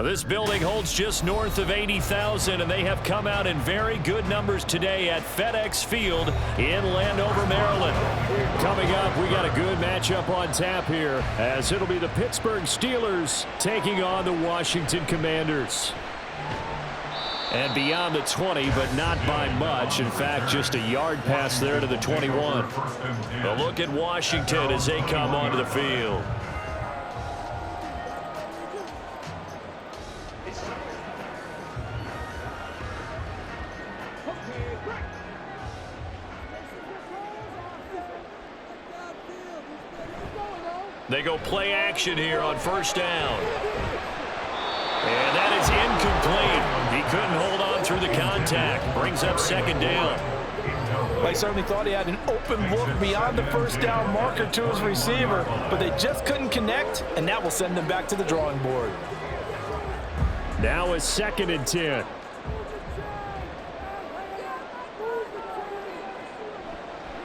This building holds just north of 80,000, and they have come out in very good numbers today at FedEx Field in Landover, Maryland. Coming up, we got a good matchup on tap here, as it'll be the Pittsburgh Steelers taking on the Washington Commanders. And beyond the 20, but not by much. In fact, just a yard pass there to the 21. A look at Washington as they come onto the field. They go play action here on first down. And that is incomplete. He couldn't hold on through the contact. Brings up second down. Well, he certainly thought he had an open look beyond the first down marker to his receiver, but they just couldn't connect, and that will send them back to the drawing board. Now a 2nd and 10.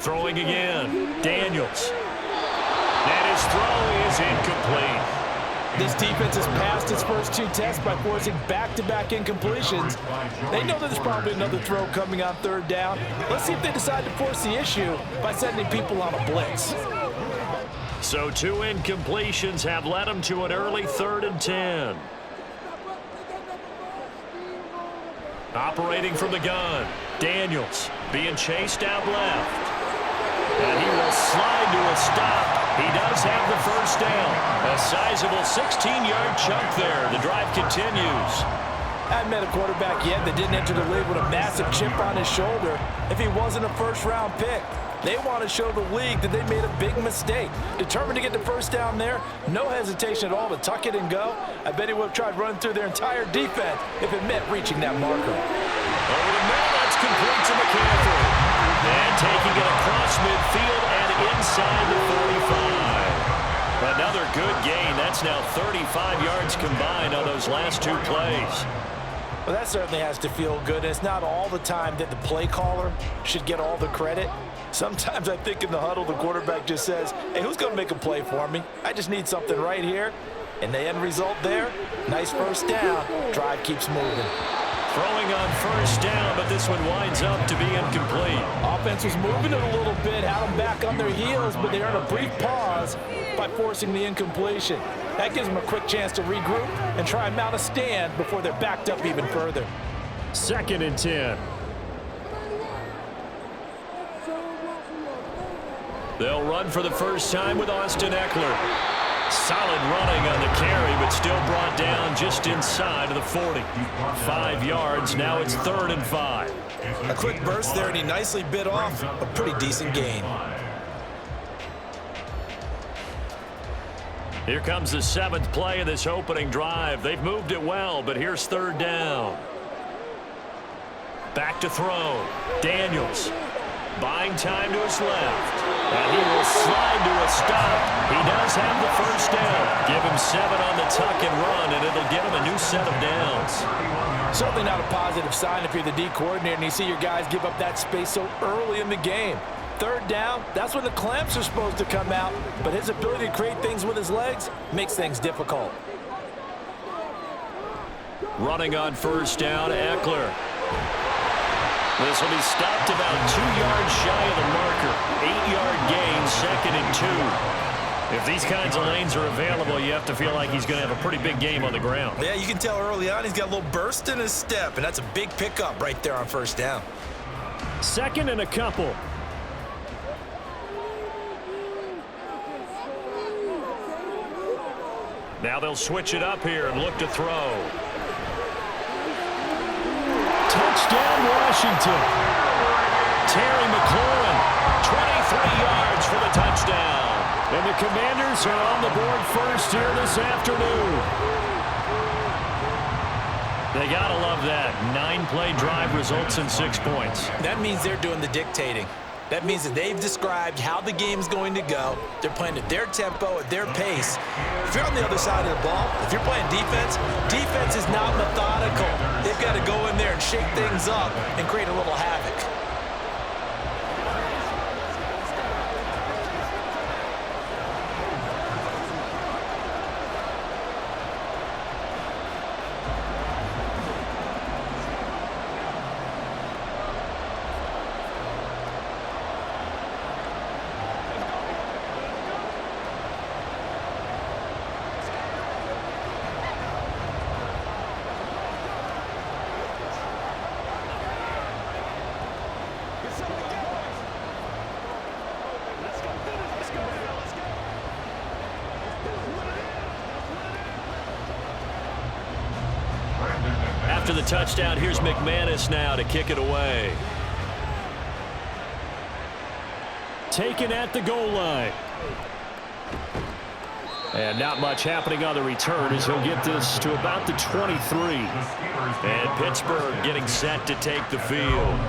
Throwing again. Daniels. And his throw is incomplete. This defense has passed its first 2 tests by forcing back-to-back incompletions. They know that there's probably another throw coming on 3rd down. Let's see if they decide to force the issue by sending people on a blitz. So 2 incompletions have led them to an early 3rd and 10. Operating from the gun. Daniels being chased out left. And he will slide to a stop. He does have the first down. A sizable 16-yard chunk there. The drive continues. I haven't met a quarterback yet that didn't enter the league with a massive chip on his shoulder if he wasn't a first-round pick. They want to show the league that they made a big mistake. Determined to get the first down there, no hesitation at all to tuck it and go. I bet he would have tried running through their entire defense if it meant reaching that marker. Over the middle, that's complete to McCaffrey. And taking it across midfield and inside the 45. Another good gain. That's now 35 yards combined on those last 2 plays. Well, that certainly has to feel good. It's not all the time that the play caller should get all the credit. Sometimes I think in the huddle, the quarterback just says, hey, who's going to make a play for me? I just need something right here. And the end result there, nice first down. Drive keeps moving. Throwing on first down, but this one winds up to be incomplete. Offense was moving it a little bit, had them back on their heels, but they earned a brief pause by forcing the incompletion. That gives them a quick chance to regroup and try and mount a stand before they're backed up even further. 2nd and 10. They'll run for the first time with Austin Eckler. Solid running on the carry, but still brought down just inside of the 40. 5 yards, now it's 3rd and 5. A quick burst there, and he nicely bit off a pretty decent gain. Here comes the 7th play of this opening drive. They've moved it well, but here's 3rd down. Back to throw. Daniels. Buying time to his left. And he will slide to a stop. He does have the first down. Give him 7 on the tuck and run, and it'll give him a new set of downs. Certainly not a positive sign if you're the D coordinator and you see your guys give up that space so early in the game. 3rd down, that's when the clamps are supposed to come out, but his ability to create things with his legs makes things difficult. Running on first down, Eckler. This will be stopped about 2 yards shy of the marker. 8-yard gain, 2nd and 2. If these kinds of lanes are available, you have to feel like he's going to have a pretty big game on the ground. Yeah, you can tell early on he's got a little burst in his step, and that's a big pickup right there on first down. 2nd and a couple. Now they'll switch it up here and look to throw. Touchdown, Washington. Terry McLaurin, 23 yards for the touchdown. And the Commanders are on the board first here this afternoon. They got to love that. 9-play drive results in 6 points. That means they're doing the dictating. That means that they've described how the game's going to go. They're playing at their tempo, at their pace. If you're on the other side of the ball, if you're playing defense, defense is not methodical. They've got to go in there and shake things up and create a little havoc. after the touchdown. Here's McManus now to kick it away. Taken at the goal line. And not much happening on the return as he'll get this to about the 23. And Pittsburgh getting set to take the field.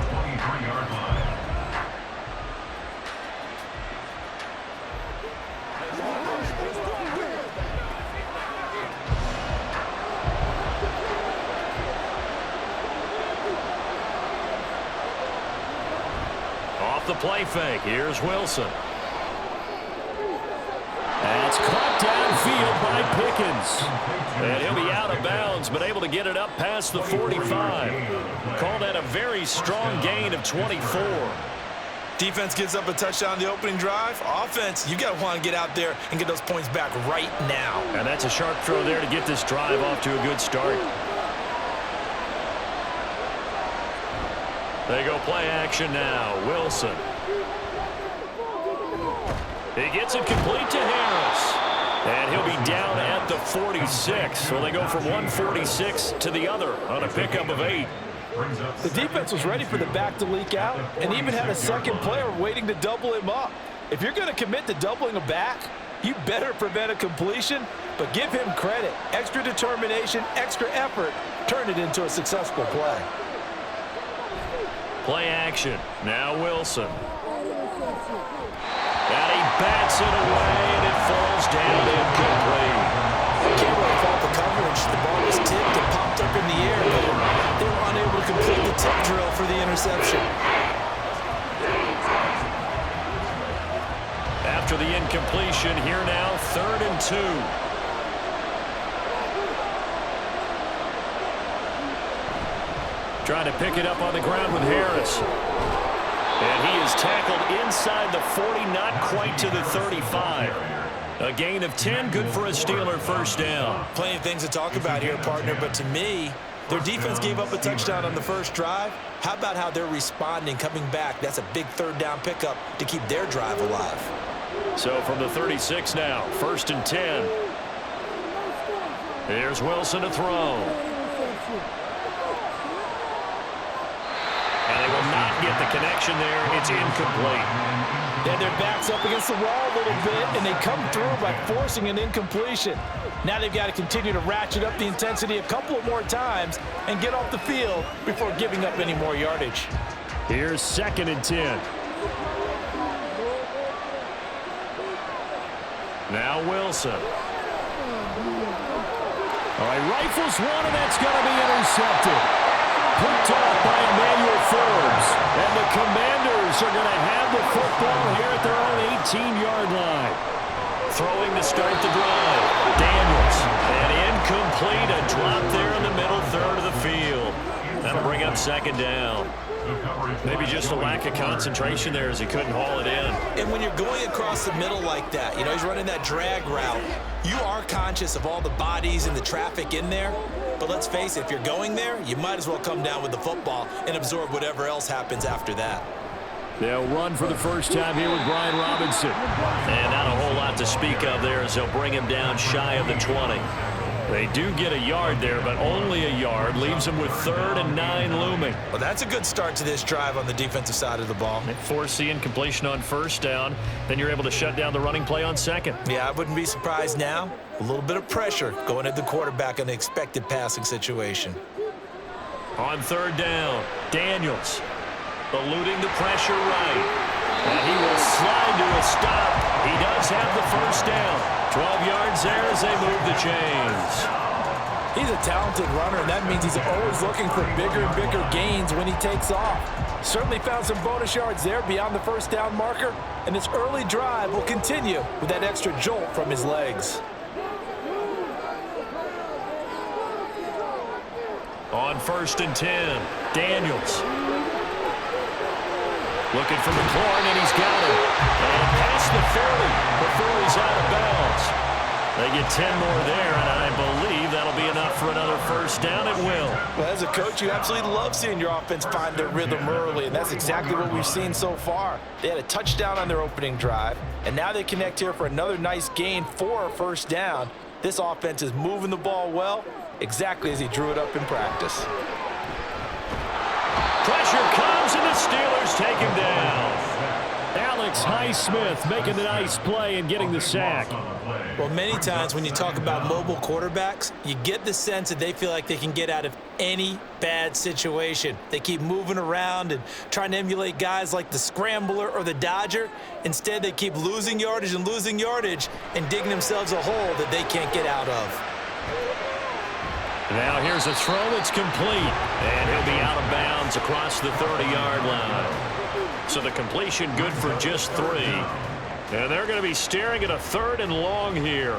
Off the play fake, here's Wilson. That's caught downfield by Pickens. And he'll be out of bounds, but able to get it up past the 45. Call that a very strong gain of 24. Defense gives up a touchdown on the opening drive. Offense, you got to want to get out there and get those points back right now. And that's a sharp throw there to get this drive off to a good start. They go play action now. Wilson. He gets it complete to Harris. And he'll be down at the 46. So they go from 146 to the other on a pickup of 8. The defense was ready for the back to leak out and even had a second player waiting to double him up. If you're going to commit to doubling a back, you better prevent a completion, but give him credit. Extra determination, extra effort, turn it into a successful play. Play action. Now Wilson. And he bats it away, and it falls down incomplete. Can't really fault the coverage. The ball was tipped and popped up in the air, but they were unable to complete the tip drill for the interception. After the incompletion, here now, 3rd and 2. Trying to pick it up on the ground with Harris. And he is tackled inside the 40, not quite to the 35. A gain of 10, good for a Steeler first down. Plenty of things to talk about here, partner, but to me, their defense gave up a touchdown on the first drive. How about how they're responding, coming back? That's a big 3rd down pickup to keep their drive alive. So from the 36 now, 1st and 10. Here's Wilson to throw. And they will not get the connection there. It's incomplete. Yeah, their back's up against the wall a little bit, and they come through by forcing an incompletion. Now they've got to continue to ratchet up the intensity a couple of more times and get off the field before giving up any more yardage. Here's 2nd and 10. Now Wilson. All right, rifles one, and that's going to be intercepted. Picked off by Emmanuel Forbes. And the Commanders are going to have the football here at their own 18-yard line. Throwing to start the drive. Daniels. And incomplete. A drop there in the middle 3rd of the field. That'll bring up 2nd down. Maybe just a lack of concentration there as he couldn't haul it in. And when you're going across the middle like that, you know, he's running that drag route, you are conscious of all the bodies and the traffic in there. But let's face it, if you're going there, you might as well come down with the football and absorb whatever else happens after that. They'll run for the first time here with Brian Robinson. And not a whole lot to speak of there as they'll bring him down shy of the 20. They do get a yard there, but only a yard. Leaves them with 3rd and 9 looming. Well, that's a good start to this drive on the defensive side of the ball. They force the incompletion on 1st down. Then you're able to shut down the running play on 2nd. Yeah, I wouldn't be surprised now. A little bit of pressure going at the quarterback in an expected passing situation. On 3rd down, Daniels eluding the pressure right. And he will slide to a stop. He does have the first down. 12 yards there as they move the chains. He's a talented runner, and that means he's always looking for bigger and bigger gains when he takes off. Certainly found some bonus yards there beyond the first down marker, and this early drive will continue with that extra jolt from his legs. On 1st and 10, Daniels. Looking for McLaurin, and he's got him. And past the 30 before he's out of bounds. They get 10 more there, and I believe that'll be enough for another first down. It will. Well, as a coach, you absolutely love seeing your offense find their rhythm early, and that's exactly what we've seen so far. They had a touchdown on their opening drive, and now they connect here for another nice gain for a first down. This offense is moving the ball well, exactly as he drew it up in practice. Pressure comes, and the Steelers take him down. Alex Highsmith making the nice play and getting the sack. Well, many times when you talk about mobile quarterbacks, you get the sense that they feel like they can get out of any bad situation. They keep moving around and trying to emulate guys like the Scrambler or the Dodger. Instead, they keep losing yardage and digging themselves a hole that they can't get out of. Now here's a throw that's complete, and he'll be out of bounds across the 30-yard line. So the completion good for just 3. And they're going to be staring at a 3rd and long here.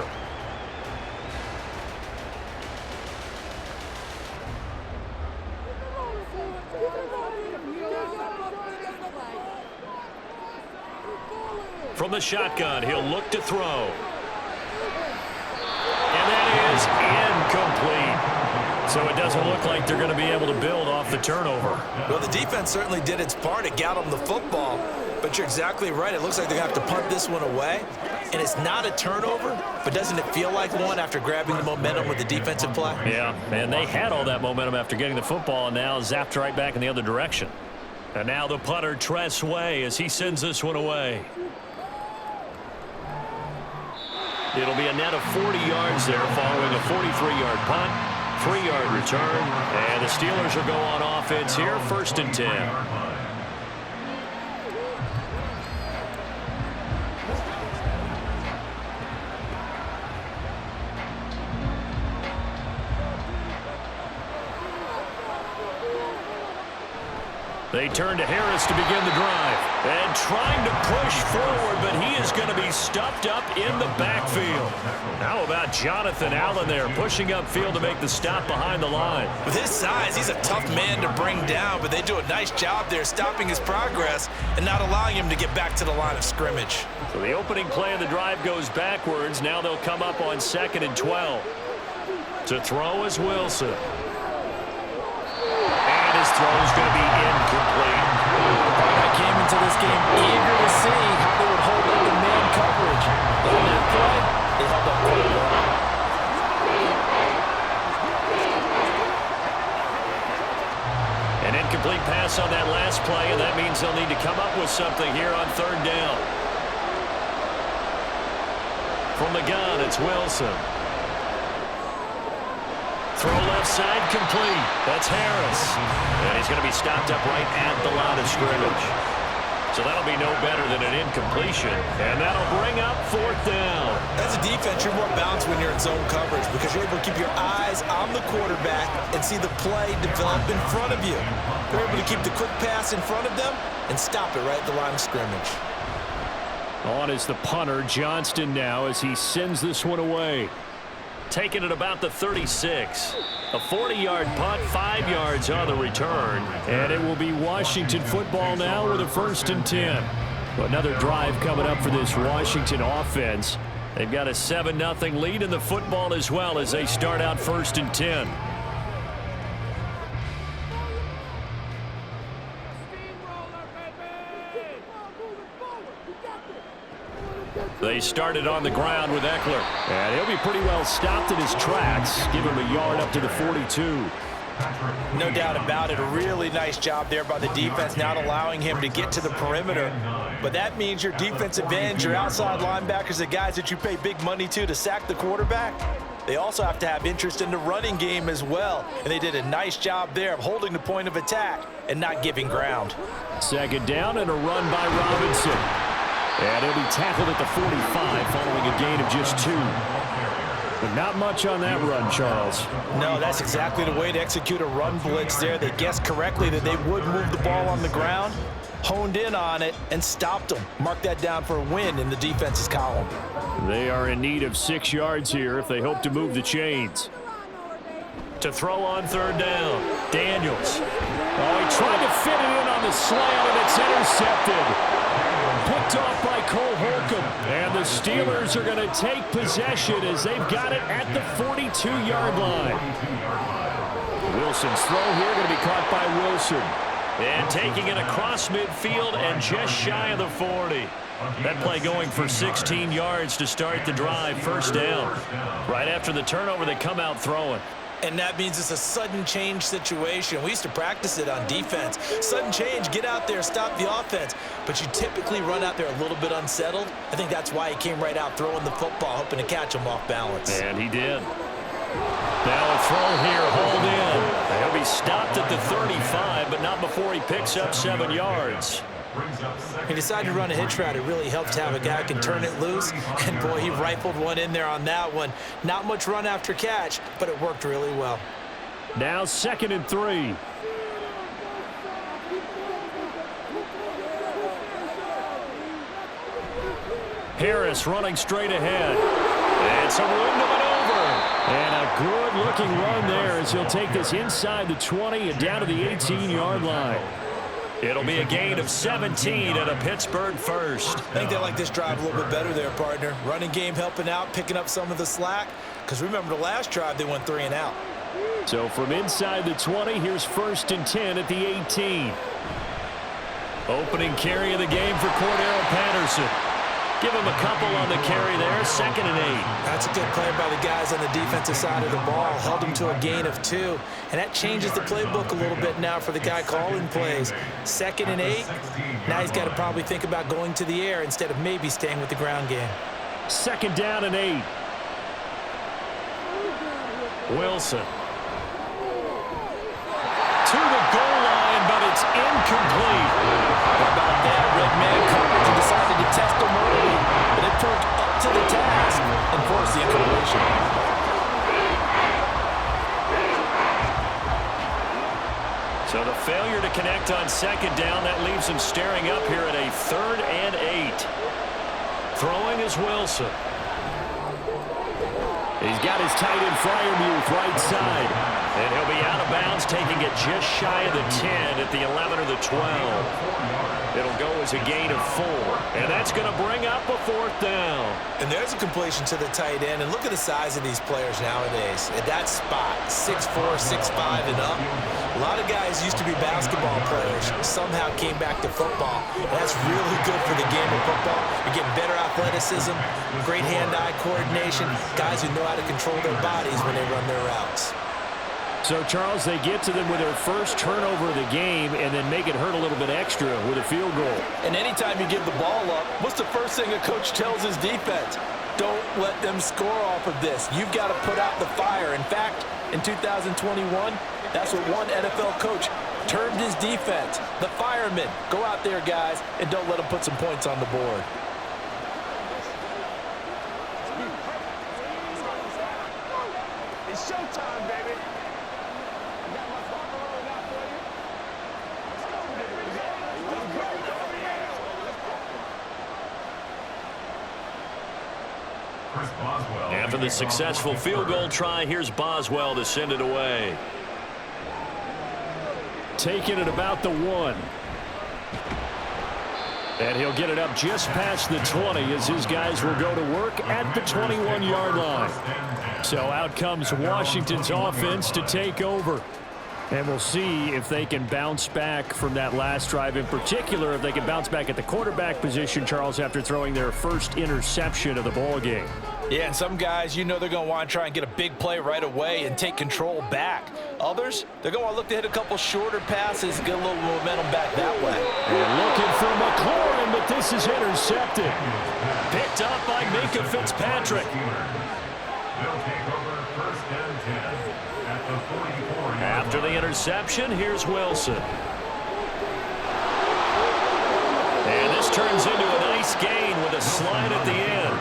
From the shotgun, he'll look to throw. And that is incomplete. So it doesn't look like they're going to be able to build off the turnover. Well, the defense certainly did its part. It got them the football. But you're exactly right. It looks like they're going to have to punt this one away. And it's not a turnover, but doesn't it feel like one after grabbing the momentum with the defensive play? Yeah, and they had all that momentum after getting the football and now zapped right back in the other direction. And now the punter, Tress Way, as he sends this one away. It'll be a net of 40 yards there following a 43-yard punt, 3-yard return, and the Steelers will go on offense here, 1st and 10. They turn to Harris to begin the drive. And trying to push forward, but he is going to be stuffed up in the backfield. How about Jonathan Allen there pushing upfield to make the stop behind the line? With his size, he's a tough man to bring down, but they do a nice job there stopping his progress and not allowing him to get back to the line of scrimmage. So the opening play of the drive goes backwards. Now they'll come up on 2nd and 12. To throw is Wilson. His throw is going to be incomplete. I came into this game eager to see how they would hold up in man coverage. On that play, they held up quite well. An incomplete pass on that last play, and that means they'll need to come up with something here on 3rd down. From the gun, it's Wilson. Throw left side complete. That's Harris. And he's going to be stopped up right at the line of scrimmage. So that'll be no better than an incompletion. And that'll bring up 4th down. As a defense, you're more balanced when you're in zone coverage because you're able to keep your eyes on the quarterback and see the play develop in front of you. They're able to keep the quick pass in front of them and stop it right at the line of scrimmage. On is the punter, Johnston, now as he sends this one away. Taking it about the 36. A 40-yard punt, 5 yards on the return. And it will be Washington football now with a 1st and 10. Another drive coming up for this Washington offense. They've got a 7-0 lead in the football as well as they start out 1st and 10. They started on the ground with Eckler. And he'll be pretty well stopped in his tracks. Give him a yard up to the 42. No doubt about it. A really nice job there by the defense, not allowing him to get to the perimeter. But that means your defensive ends, your outside linebackers, the guys that you pay big money to sack the quarterback, they also have to have interest in the running game as well. And they did a nice job there of holding the point of attack and not giving ground. 2nd down and a run by Robinson. And he'll be tackled at the 45 following a gain of just 2. But not much on that run, Charles. No, that's exactly the way to execute a run blitz there. They guessed correctly that they would move the ball on the ground, honed in on it, and stopped them. Mark that down for a win in the defense's column. They are in need of 6 yards here if they hope to move the chains. To throw on 3rd down, Daniels. Oh, he tried to fit it in on the slant, and it's intercepted. Picked off by Cole Holcomb. And the Steelers are going to take possession as they've got it at the 42-yard line. Wilson's throw here going to be caught by Wilson. And taking it across midfield and just shy of the 40. That play going for 16 yards to start the drive. First down. Right after the turnover, they come out throwing. And that means it's a sudden change situation. We used to practice it on defense. Sudden change, get out there, stop the offense. But you typically run out there a little bit unsettled. I think that's why he came right out throwing the football, hoping to catch him off balance. And he did. Now a throw here, hold in. He'll be stopped at the 35, but not before he picks up 7 yards. He decided to run a hitch route. It really helps to have a guy who can turn it loose. And, boy, he rifled one in there on that one. Not much run after catch, but it worked really well. Now 2nd and 3. Harris running straight ahead. It's a window and over. And a good-looking run there as he'll take this inside the 20 and down to the 18-yard line. It'll be a gain of 17 and a Pittsburgh first. I think they like this drive a little bit better there, partner. Running game helping out, picking up some of the slack. Because remember the last drive, they went 3 and out. So from inside the 20, here's 1st and 10 at the 18. Opening carry of the game for Cordero Patterson. Give him a couple on the carry there, 2nd and 8. That's a good play by the guys on the defensive side of the ball. Held him to a gain of 2. And that changes the playbook a little bit now for the guy calling plays. 2nd and 8. Now he's got to probably think about going to the air instead of maybe staying with the ground game. 2nd down and 8. Wilson. To the goal line, but it's incomplete. How about that? Red man coverage and decided to test him early, but it took up to the task and forced the incompletion. So the failure to connect on 2nd down, that leaves him staring up here at a 3rd and 8. Throwing is Wilson. He's got his tight end Fryermuth right side. And he'll be out of bounds, taking it just shy of the 10 at the 11 or the 12. It'll go as a gain of 4. And that's going to bring up a 4th down. And there's a completion to the tight end. And look at the size of these players nowadays. At that spot, 6'4", 6'5", and up. A lot of guys used to be basketball players. Somehow came back to football. And that's really good for the game of football. You're getting better athleticism, great hand-eye coordination, guys who know how to control their bodies when they run their routes. So, Charles, they get to them with their first turnover of the game and then make it hurt a little bit extra with a field goal. And anytime you give the ball up, what's the first thing a coach tells his defense? Don't let them score off of this. You've got to put out the fire. In fact, in 2021, that's what one NFL coach termed his defense. The firemen. Go out there, guys, and don't let them put some points on the board. It's showtime, baby. After the successful field goal try, here's Boswell to send it away. Taking it about the 1. And he'll get it up just past the 20 as his guys will go to work at the 21-yard line. So out comes Washington's offense to take over. And we'll see if they can bounce back from that last drive, in particular if they can bounce back at the quarterback position, Charles, after throwing their first interception of the ball game. Yeah, and some guys, you know they're going to want to try and get a big play right away and take control back. Others, they're going to want to look to hit a couple shorter passes, get a little momentum back that way. And looking for McLaurin, but this is intercepted. Picked up by Minka Fitzpatrick. After the interception, here's Wilson. And this turns into a nice gain with a slide at the end.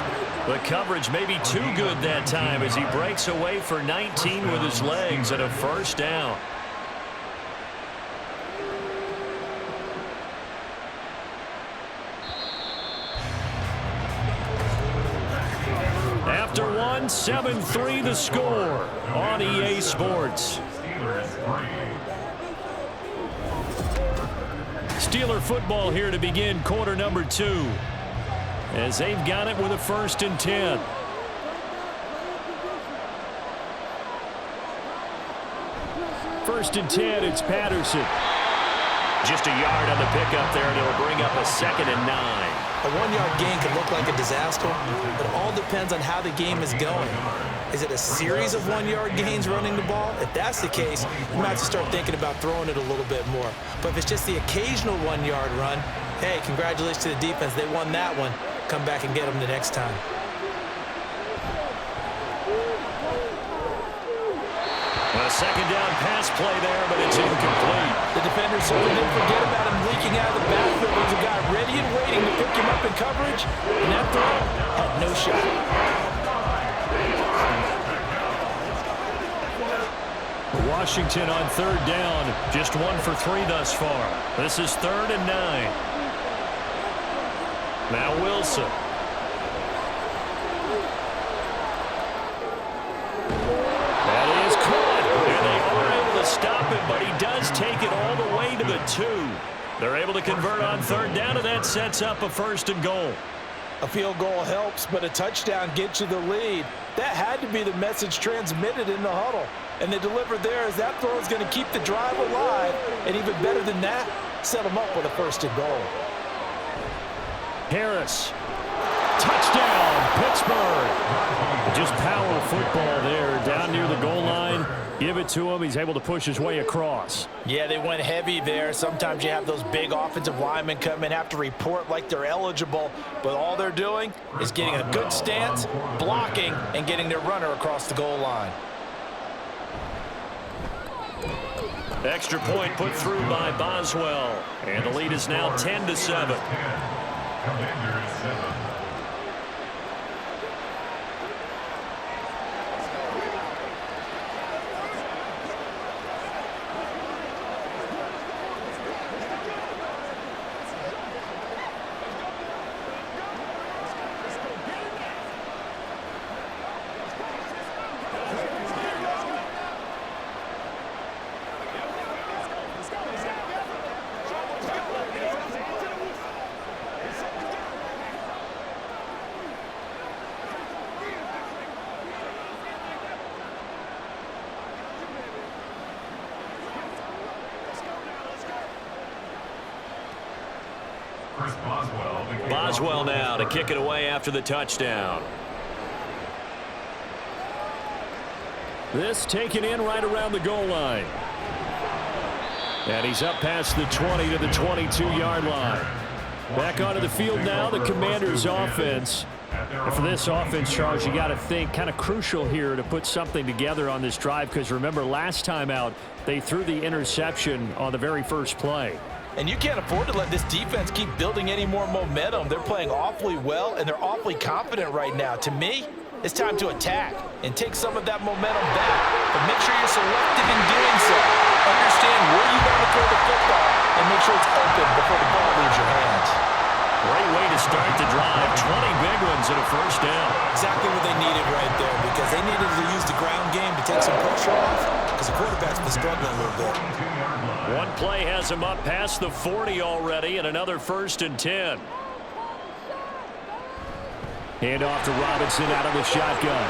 The coverage may be too good that time as he breaks away for 19 with his legs and a first down. After one, 7-3 the score on EA Sports. Steeler football here to begin quarter number 2. As they've got it with a 1st and 10. First and 10, it's Patterson. Just a yard on the pickup there, and it'll bring up a 2nd and 9. A 1-yard gain could look like a disaster. It all depends on how the game is going. Is it a series of 1-yard gains running the ball? If that's the case, you might have to start thinking about throwing it a little bit more. But if it's just the occasional 1-yard run, hey, congratulations to the defense. They won that one. Come back and get them the next time. A 2nd down pass play there, but it's incomplete. The defender certainly didn't forget about him leaking out of the backfield. There's a guy ready and waiting to pick him up in coverage, and that throw had no shot. Washington on 3rd down, just 1 for 3 thus far. This is 3rd and 9. Now Wilson. That is caught, and they are able to stop him, but he does take it all the way to the 2. They're able to convert on 3rd down, and that sets up a 1st and goal. A field goal helps, but a touchdown gets you the lead. That had to be the message transmitted in the huddle. And they delivered there as that throw is going to keep the drive alive. And even better than that, set them up with a 1st and goal. Harris. Touchdown, Pittsburgh. Just power football there down near the goal line. Give it to him. He's able to push his way across. Yeah, they went heavy there. Sometimes you have those big offensive linemen come in, have to report like they're eligible, but all they're doing is getting a good stance, blocking, and getting their runner across the goal line. Extra point put through by Boswell, and the lead is now 10-7. Boswell now to kick it away after the touchdown. This taken in right around the goal line. And he's up past the 20 to the 22-yard line. Back onto the field now, the Commanders' offense. And for this offense, Charles, you got to think kind of crucial here to put something together on this drive, because remember, last time out, they threw the interception on the very first play. And you can't afford to let this defense keep building any more momentum. They're playing awfully well, and they're awfully confident right now. To me, it's time to attack and take some of that momentum back. But make sure you're selective in doing so. Understand where you want to throw the football and make sure it's open before the ball leaves your hands. Great way to start the drive. 20 big ones and a 1st down. Exactly what they needed right there, because they needed to use the ground game to take some pressure off, because the quarterback's been struggling a little bit. One play has him up past the 40 already, and another 1st and 10. Hand off to Robinson out of the shotgun.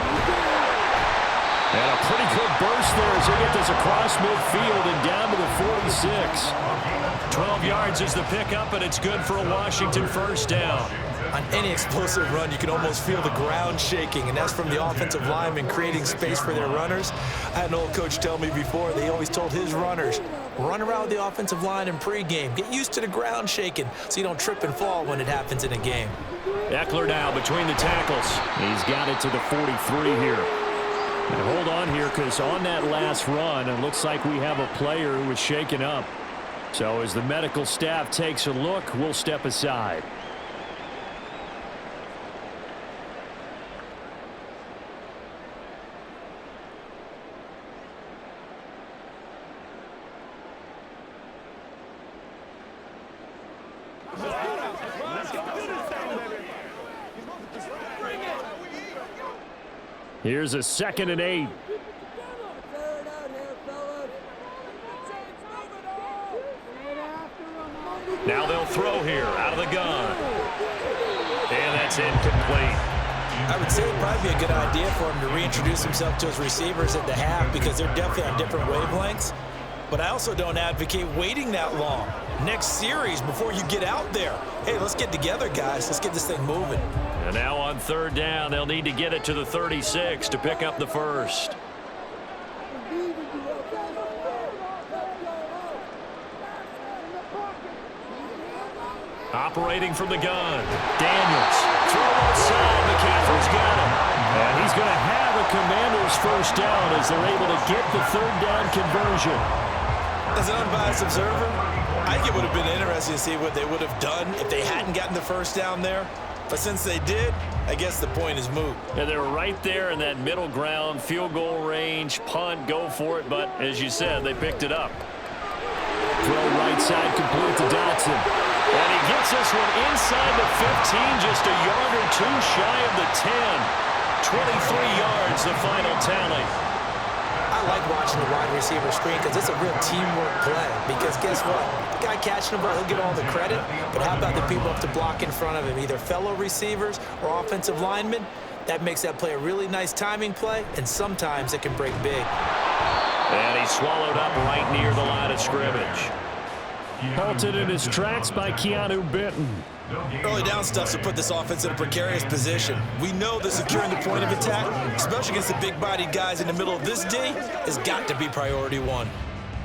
And a pretty good burst there as he gets this across midfield and down to the 46. 12 yards is the pickup, and it's good for a Washington 1st down. On any explosive run, you can almost feel the ground shaking, and that's from the offensive linemen creating space for their runners. I had an old coach tell me before, they always told his runners, run around the offensive line in pregame. Get used to the ground shaking so you don't trip and fall when it happens in a game. Eckler now between the tackles. He's got it to the 43 here. And hold on here, because on that last run, it looks like we have a player who was shaken up. So as the medical staff takes a look, we'll step aside. Here's a 2nd and 8. Now they'll throw here out of the gun. And that's incomplete. I would say it'd probably be a good idea for him to reintroduce himself to his receivers at the half, because they're definitely on different wavelengths. but I also don't advocate waiting that long. Next series before you get out there. Hey, let's get together, guys. Let's get this thing moving. And now on third down, they'll need to get it to the 36 to pick up the first. Operating from the gun. Daniels. Throw outside. McCaffrey's got him. And he's going to have a Commanders first down as they're able to get the third down conversion. As an unbiased observer, I think it would have been interesting to see what they would have done if they hadn't gotten the first down there. But since they did, I guess the point is moot. Yeah, they were right there in that middle ground, field goal range, punt, go for it. But as you said, they picked it up. Throw right side complete to Dotson. And he gets this one inside the 15, just a yard or two shy of the 10. 23 yards, the final tally. I like watching the wide receiver screen because it's a real teamwork play. Because guess what? The guy catching the ball, he'll get all the credit. But how about the people up to block in front of him, either fellow receivers or offensive linemen? That makes that play a really nice timing play, and sometimes it can break big. And he's swallowed up right near the line of scrimmage. Halted in his tracks by Keanu Benton. Early down stuff to put this offense in a precarious position. We know that securing the point of attack, especially against the big-bodied guys in the middle of this D, has got to be priority one.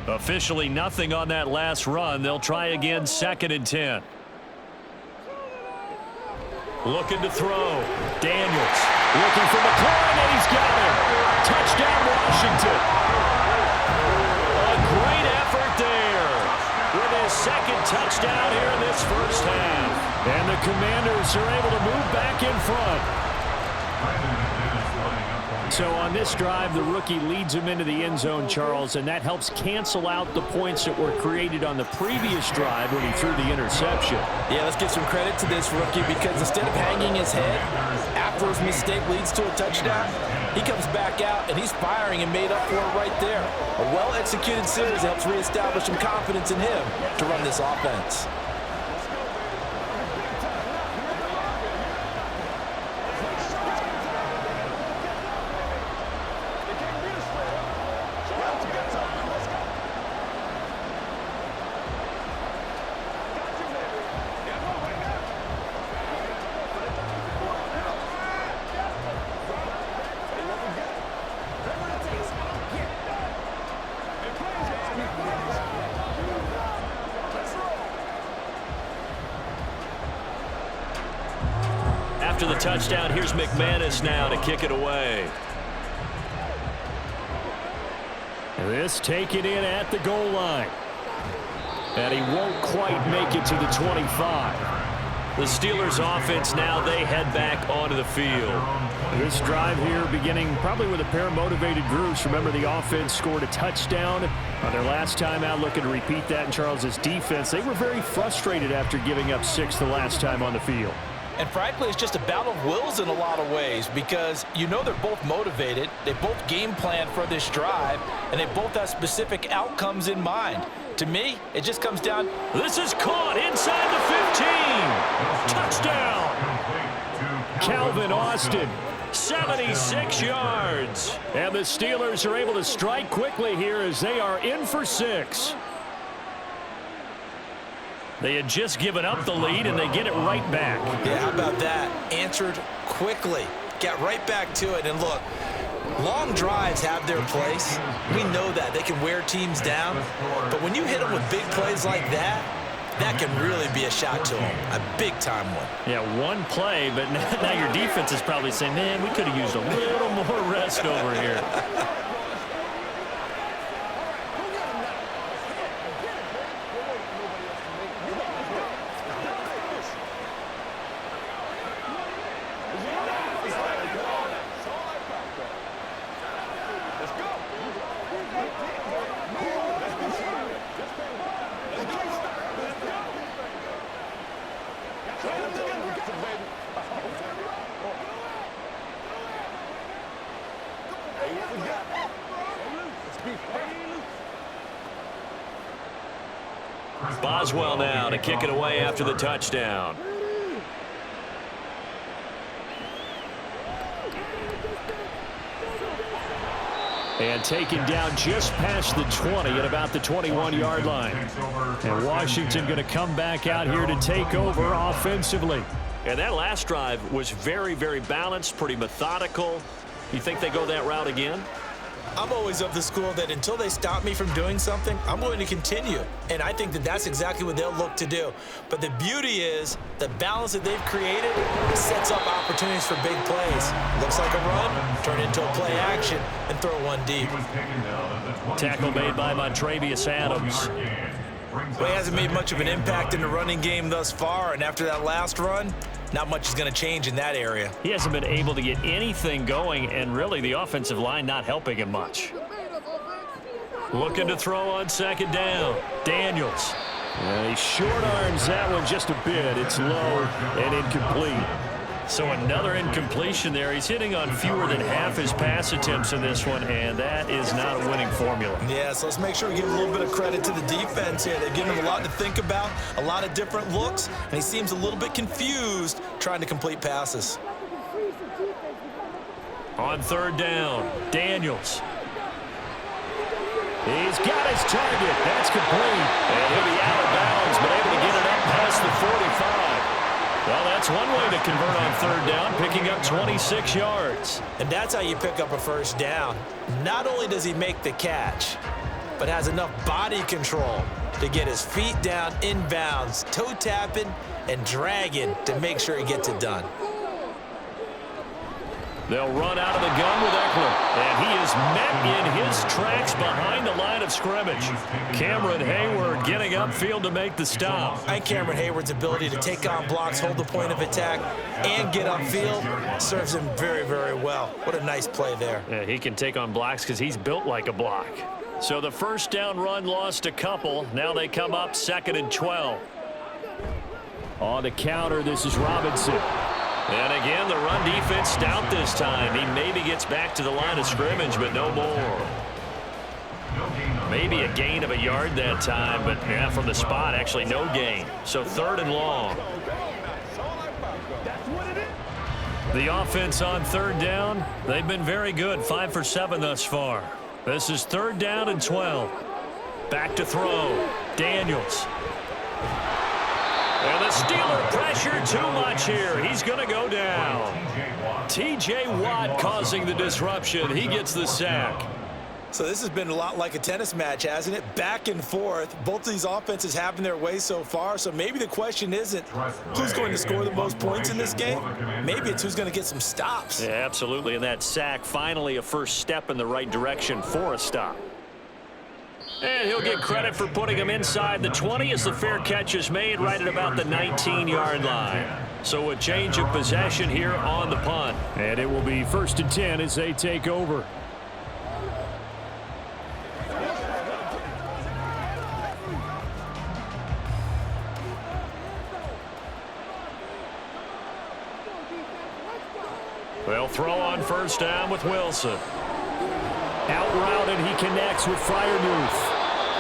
Officially nothing on that last run. They'll try again, 2nd and 10. Looking to throw. Daniels looking for McLaurin, and he's got him. Touchdown, Washington. A great effort there with his 2nd touchdown here in this first half. And the Commanders are able to move back in front. So on this drive, the rookie leads him into the end zone, Charles, and that helps cancel out the points that were created on the previous drive when he threw the interception. Yeah, let's give some credit to this rookie because instead of hanging his head after his mistake leads to a touchdown, he comes back out and he's firing and made up for it right there. A well-executed series helps reestablish some confidence in him to run this offense. After the touchdown, here's McManus now to kick it away. This taken in at the goal line. And he won't quite make it to the 25. The Steelers offense now, they head back onto the field. This drive here beginning probably with a pair of motivated groups. Remember, the offense scored a touchdown on their last time out, looking to repeat that in Charles's defense. They were very frustrated after giving up 6 the last time on the field. And frankly, it's just a battle of wills in a lot of ways because you know they're both motivated, they both game plan for this drive, and they both have specific outcomes in mind. To me, it just comes down. This is caught inside the 15. Touchdown. Calvin Austin, 76 yards. And the Steelers are able to strike quickly here as they are in for 6. They had just given up the lead, and they get it right back. Yeah, how about that? Answered quickly. Got right back to it. And look, long drives have their place. We know that. They can wear teams down. But when you hit them with big plays like that, that can really be a shot to them. A big-time one. Yeah, one play, but now your defense is probably saying, man, we could have used a little more rest over here. Boswell now to kick it away after the touchdown. And taken down just past the 20 at about the 21-yard line. And Washington going to come back out here to take over offensively. And that last drive was very, very balanced, pretty methodical. You think they go that route again? I'm always of the school that until they stop me from doing something, I'm going to continue. And I think that that's exactly what they'll look to do. But the beauty is the balance that they've created sets up opportunities for big plays. Looks like a run, turn into a play action, and throw one deep. Tackle made by Montravius Adams. Well, he hasn't made much of an impact in the running game thus far, and after that last run, not much is going to change in that area. He hasn't been able to get anything going, and really the offensive line not helping him much. Looking to throw on second down. Daniels. He short arms that one just a bit. It's low and incomplete. So another incompletion there. He's hitting on fewer than half his pass attempts in this one, and that is not a winning formula. Yeah, so let's make sure we give a little bit of credit to the defense here. They've given him a lot to think about, a lot of different looks, and he seems a little bit confused trying to complete passes. On third down, Daniels. He's got his target. That's complete. And he'll be out of bounds, but able to get it up past the 45. Well, that's one way to convert on third down, picking up 26 yards. And that's how you pick up a first down. Not only does he make the catch, but has enough body control to get his feet down inbounds, toe tapping and dragging to make sure he gets it done. They'll run out of the gun with Eckler, and he is met in his tracks behind the line of scrimmage. Cameron Hayward getting upfield to make the stop. I think Cameron Hayward's ability to take on blocks, hold the point of attack, and get upfield serves him very, very well. What a nice play there. Yeah, he can take on blocks because he's built like a block. So the first down run lost a couple. Now they come up 2nd and 12. On the counter, this is Robinson. And again, the run defense stout this time. He maybe gets back to the line of scrimmage, but no more. Maybe a gain of a yard that time, but yeah, from the spot, actually no gain. So 3rd and long. The offense on 3rd down, they've been very good, 5 for 7 thus far. This is 3rd down and 12. Back to throw. Daniels. And the Steeler pressure too much here. He's going to go down. T.J. Watt causing the disruption. He gets the sack. So this has been a lot like a tennis match, hasn't it? Back and forth. Both of these offenses having their way so far. So maybe the question isn't who's going to score the most points in this game. Maybe it's who's going to get some stops. Yeah, absolutely. And that sack, finally a first step in the right direction for a stop. And he'll get credit for putting him inside the 20 as the fair catch is made right at about the 19-yard line. So a change of possession here on the punt. And it will be 1st and 10 as they take over. They'll throw on 1st down with Wilson. Out route, and he connects with Freiermuth.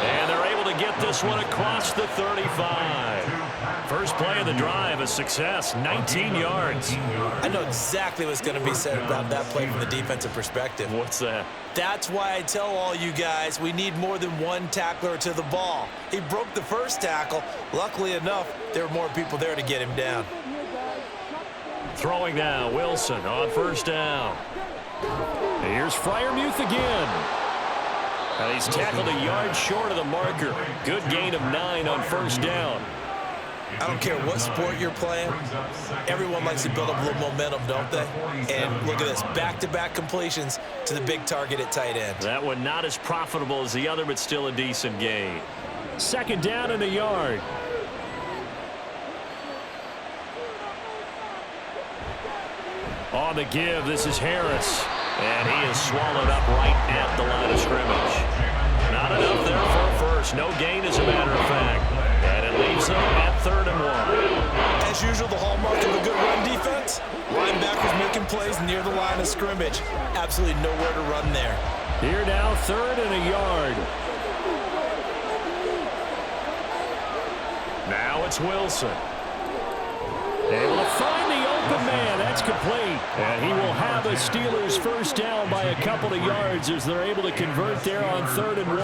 And they're able to get this one across the 35. First play of the drive, a success, 19 yards. I know exactly what's going to be said about that play from the defensive perspective. What's that? That's why I tell all you guys we need more than one tackler to the ball. He broke the first tackle. Luckily enough, there were more people there to get him down. Throwing now, Wilson on 1st down. Here's Freiermuth again. And he's tackled a yard short of the marker. Good gain of 9 on 1st down. I don't care what sport you're playing. Everyone likes to build up a little momentum, don't they? And look at this, back-to-back completions to the big target at tight end. That one not as profitable as the other, but still a decent gain. 2nd down and a yard. On the give, this is Harris. And he is swallowed up right at the line of scrimmage. Not enough there for a first. No gain, as a matter of fact. And it leaves them at 3rd and 1. As usual, the hallmark of a good run defense, linebackers making plays near the line of scrimmage. Absolutely nowhere to run there. Here now, 3rd and a yard. Now it's Wilson. Able to find the open man. That's It's complete. And he will have a Steelers first down by a couple of yards as they're able to convert there on 3rd and 1.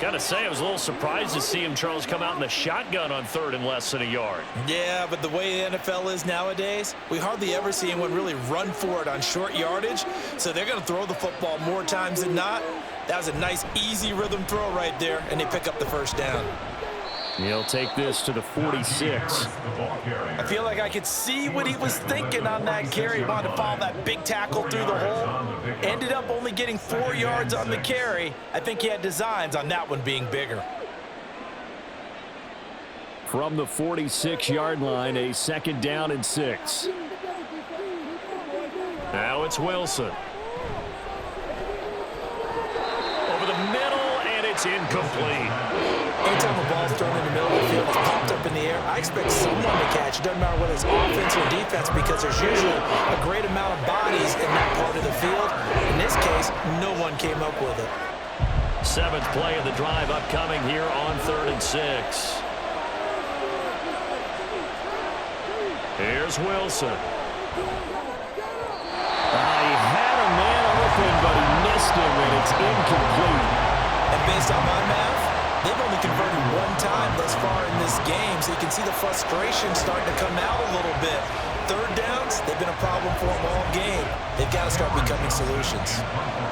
Got to say, I was a little surprised to see him, Charles, come out in the shotgun on 3rd and less than a yard. Yeah, but the way the NFL is nowadays, we hardly ever see anyone really run for it on short yardage. So they're going to throw the football more times than not. That was a nice, easy rhythm throw right there, and they pick up the first down. He'll take this to the 46. I feel like I could see what he was thinking on that carry. He wanted to follow that big tackle through the hole. Ended up only getting 4 yards on the carry. I think he had designs on that one being bigger. From the 46-yard line, a 2nd down and 6. Now it's Wilson. Over the middle, and it's incomplete. Anytime a ball's thrown in the middle of the field, it's popped up in the air, I expect someone to catch. It doesn't matter whether it's offense or defense because there's usually a great amount of bodies in that part of the field. In this case, no one came up with it. 7th play of the drive upcoming here on 3rd and 6. Here's Wilson. He had a man open, but he missed him, and it's incomplete. And based on my math, they've only converted 1 time thus far in this game, so you can see the frustration starting to come out a little bit. 3rd downs, they've been a problem for them all game. They've got to start becoming solutions.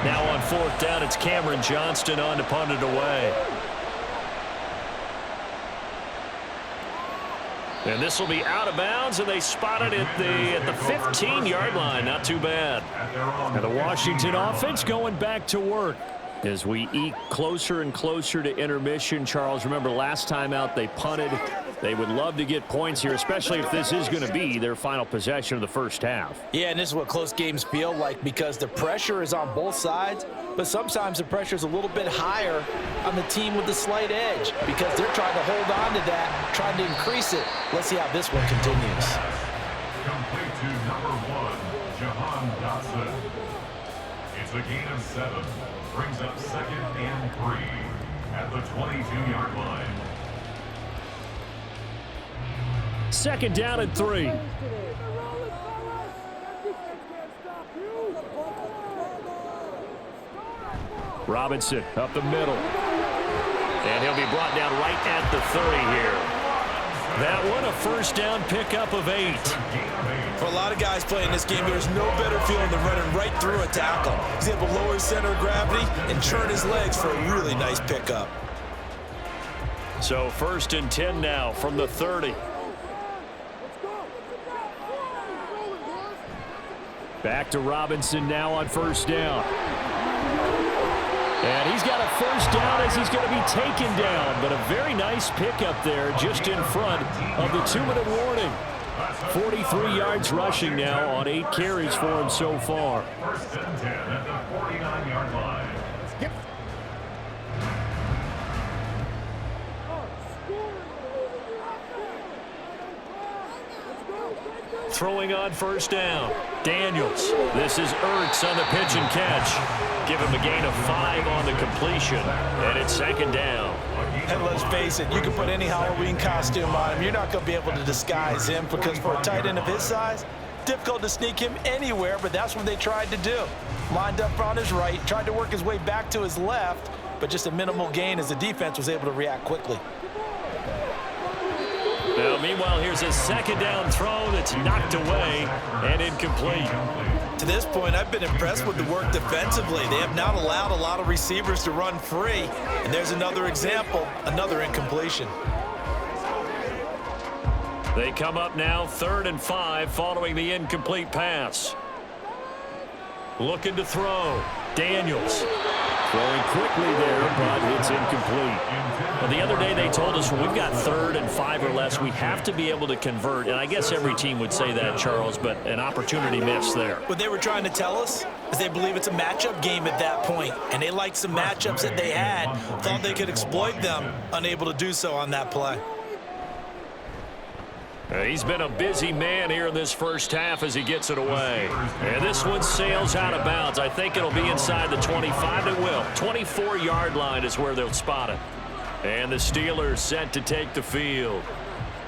Now on 4th down, it's Cameron Johnston on to punt it away. And this will be out of bounds, and they spot it at the 15-yard line. Not too bad. And the Washington offense going back to work. As we eke closer and closer to intermission, Charles, remember last time out they punted. They would love to get points here, especially if this is going to be their final possession of the first half. Yeah, and this is what close games feel like because the pressure is on both sides, but sometimes the pressure is a little bit higher on the team with the slight edge because they're trying to hold on to that, trying to increase it. Let's see how this one continues. Complete to number 1, Jahan Dotson. It's a gain of 7. Brings up 2nd and 3 at the 22-yard line. 2nd down and 3. Robinson up the middle. And he'll be brought down right at the 30 here. That one a first down pickup of 8. For a lot of guys playing this game, there's no better feeling than running right through a tackle. He's able to lower his center of gravity and churn his legs for a really nice pickup. So 1st and 10 now from the 30. Back to Robinson now on 1st down. And he's got a first down as he's going to be taken down. But a very nice pickup there just in front of the 2-minute warning. 43 yards rushing now on 8 carries for him so far. 1st and 10 at the 49-yard line. Throwing on 1st down. Daniels. This is Ertz on the pitch and catch. Give him a gain of 5 on the completion. And it's 2nd down. And let's face it, you can put any Halloween costume on him. You're not going to be able to disguise him because for a tight end of his size, difficult to sneak him anywhere, but that's what they tried to do. Lined up on his right, tried to work his way back to his left, but just a minimal gain as the defense was able to react quickly. Now, meanwhile, here's a 2nd down throw that's knocked away and incomplete. To this point, I've been impressed with the work defensively. They have not allowed a lot of receivers to run free. And there's another example, another incompletion. They come up now 3rd and 5 following the incomplete pass. Looking to throw. Daniels. Throwing quickly there, but it's incomplete. Well, the other day they told us when we've got 3rd and 5 or less, we have to be able to convert. And I guess every team would say that, Charles, but an opportunity missed there. What they were trying to tell us is they believe it's a matchup game at that point. And they liked some matchups that they had, thought they could exploit them, unable to do so on that play. He's been a busy man here in this first half as he gets it away. And this one sails out of bounds. I think it'll be inside the 25. It will. 24-yard line is where they'll spot it. And the Steelers set to take the field.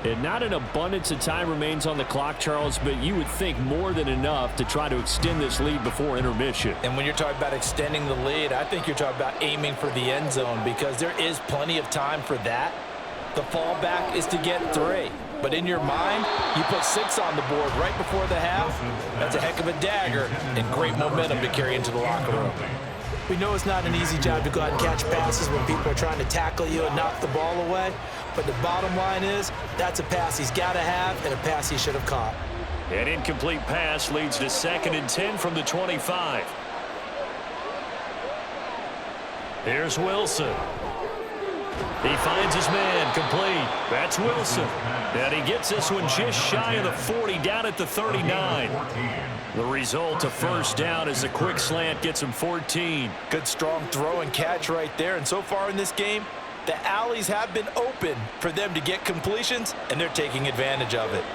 And not an abundance of time remains on the clock, Charles, but you would think more than enough to try to extend this lead before intermission. And when you're talking about extending the lead, I think you're talking about aiming for the end zone because there is plenty of time for that. The fallback is to get 3. But in your mind, you put 6 on the board right before the half. That's a heck of a dagger and great momentum to carry into the locker room. We know it's not an easy job to go out and catch passes when people are trying to tackle you and knock the ball away. But the bottom line is, that's a pass he's got to have and a pass he should have caught. An incomplete pass leads to 2nd and 10 from the 25. Here's Wilson. He finds his man, complete. That's Wilson. And he gets this one just shy of the 40, down at the 39. The result, a first down as a quick slant gets him 14. Good strong throw and catch right there. And so far in this game, the alleys have been open for them to get completions, and they're taking advantage of it.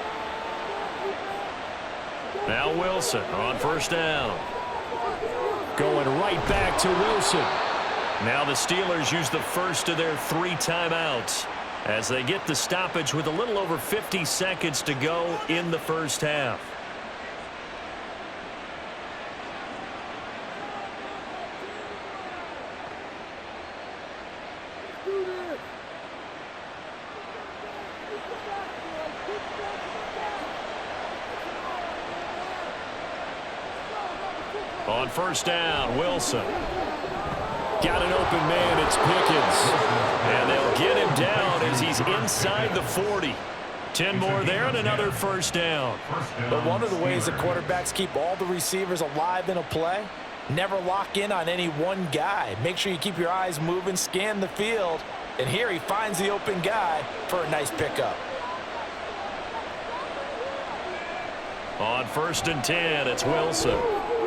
Now Wilson on first down. Going right back to Wilson. Now the Steelers use the first of their 3 timeouts as they get the stoppage with a little over 50 seconds to go in the first half. On first down, Wilson. Got an open man, it's Pickens. And they'll get him down as he's inside the 40. 10 more there and another first down. But one of the ways the quarterbacks keep all the receivers alive in a play, never lock in on any one guy. Make sure you keep your eyes moving, scan the field. And here he finds the open guy for a nice pickup. On first and 10, it's Wilson.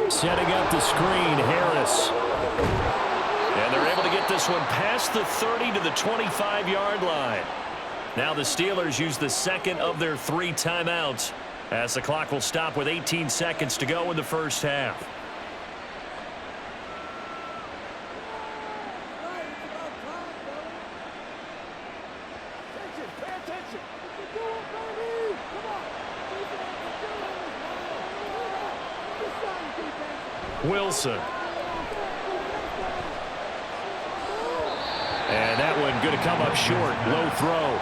Setting up the screen, Harris. And they're able to get this one past the 30 to the 25-yard line. Now the Steelers use the second of their 3 timeouts as the clock will stop with 18 seconds to go in the first half. Wilson. And that one going to come up short. Low throw.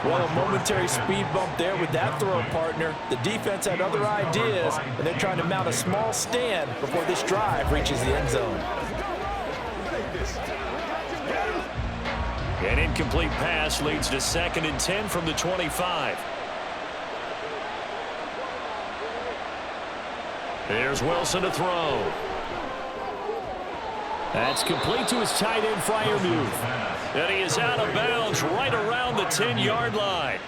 Well, a momentary speed bump there with that throw, partner. The defense had other ideas, and they're trying to mount a small stand before this drive reaches the end zone. An incomplete pass leads to 2nd and 10 from the 25. Here's Wilson to throw. That's complete to his tight end Freiermuth. And he is out of bounds right around the 10-yard line.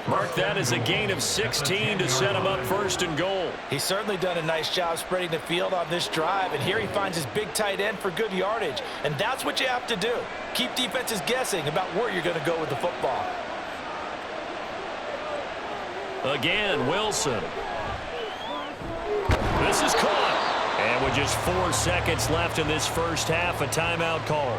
Mark that as a gain of 16 to set him up 1st and goal. He's certainly done a nice job spreading the field on this drive, and here he finds his big tight end for good yardage. And that's what you have to do. Keep defenses guessing about where you're going to go with the football. Again, Wilson. This is caught. And with just 4 seconds left in this first half, a timeout call.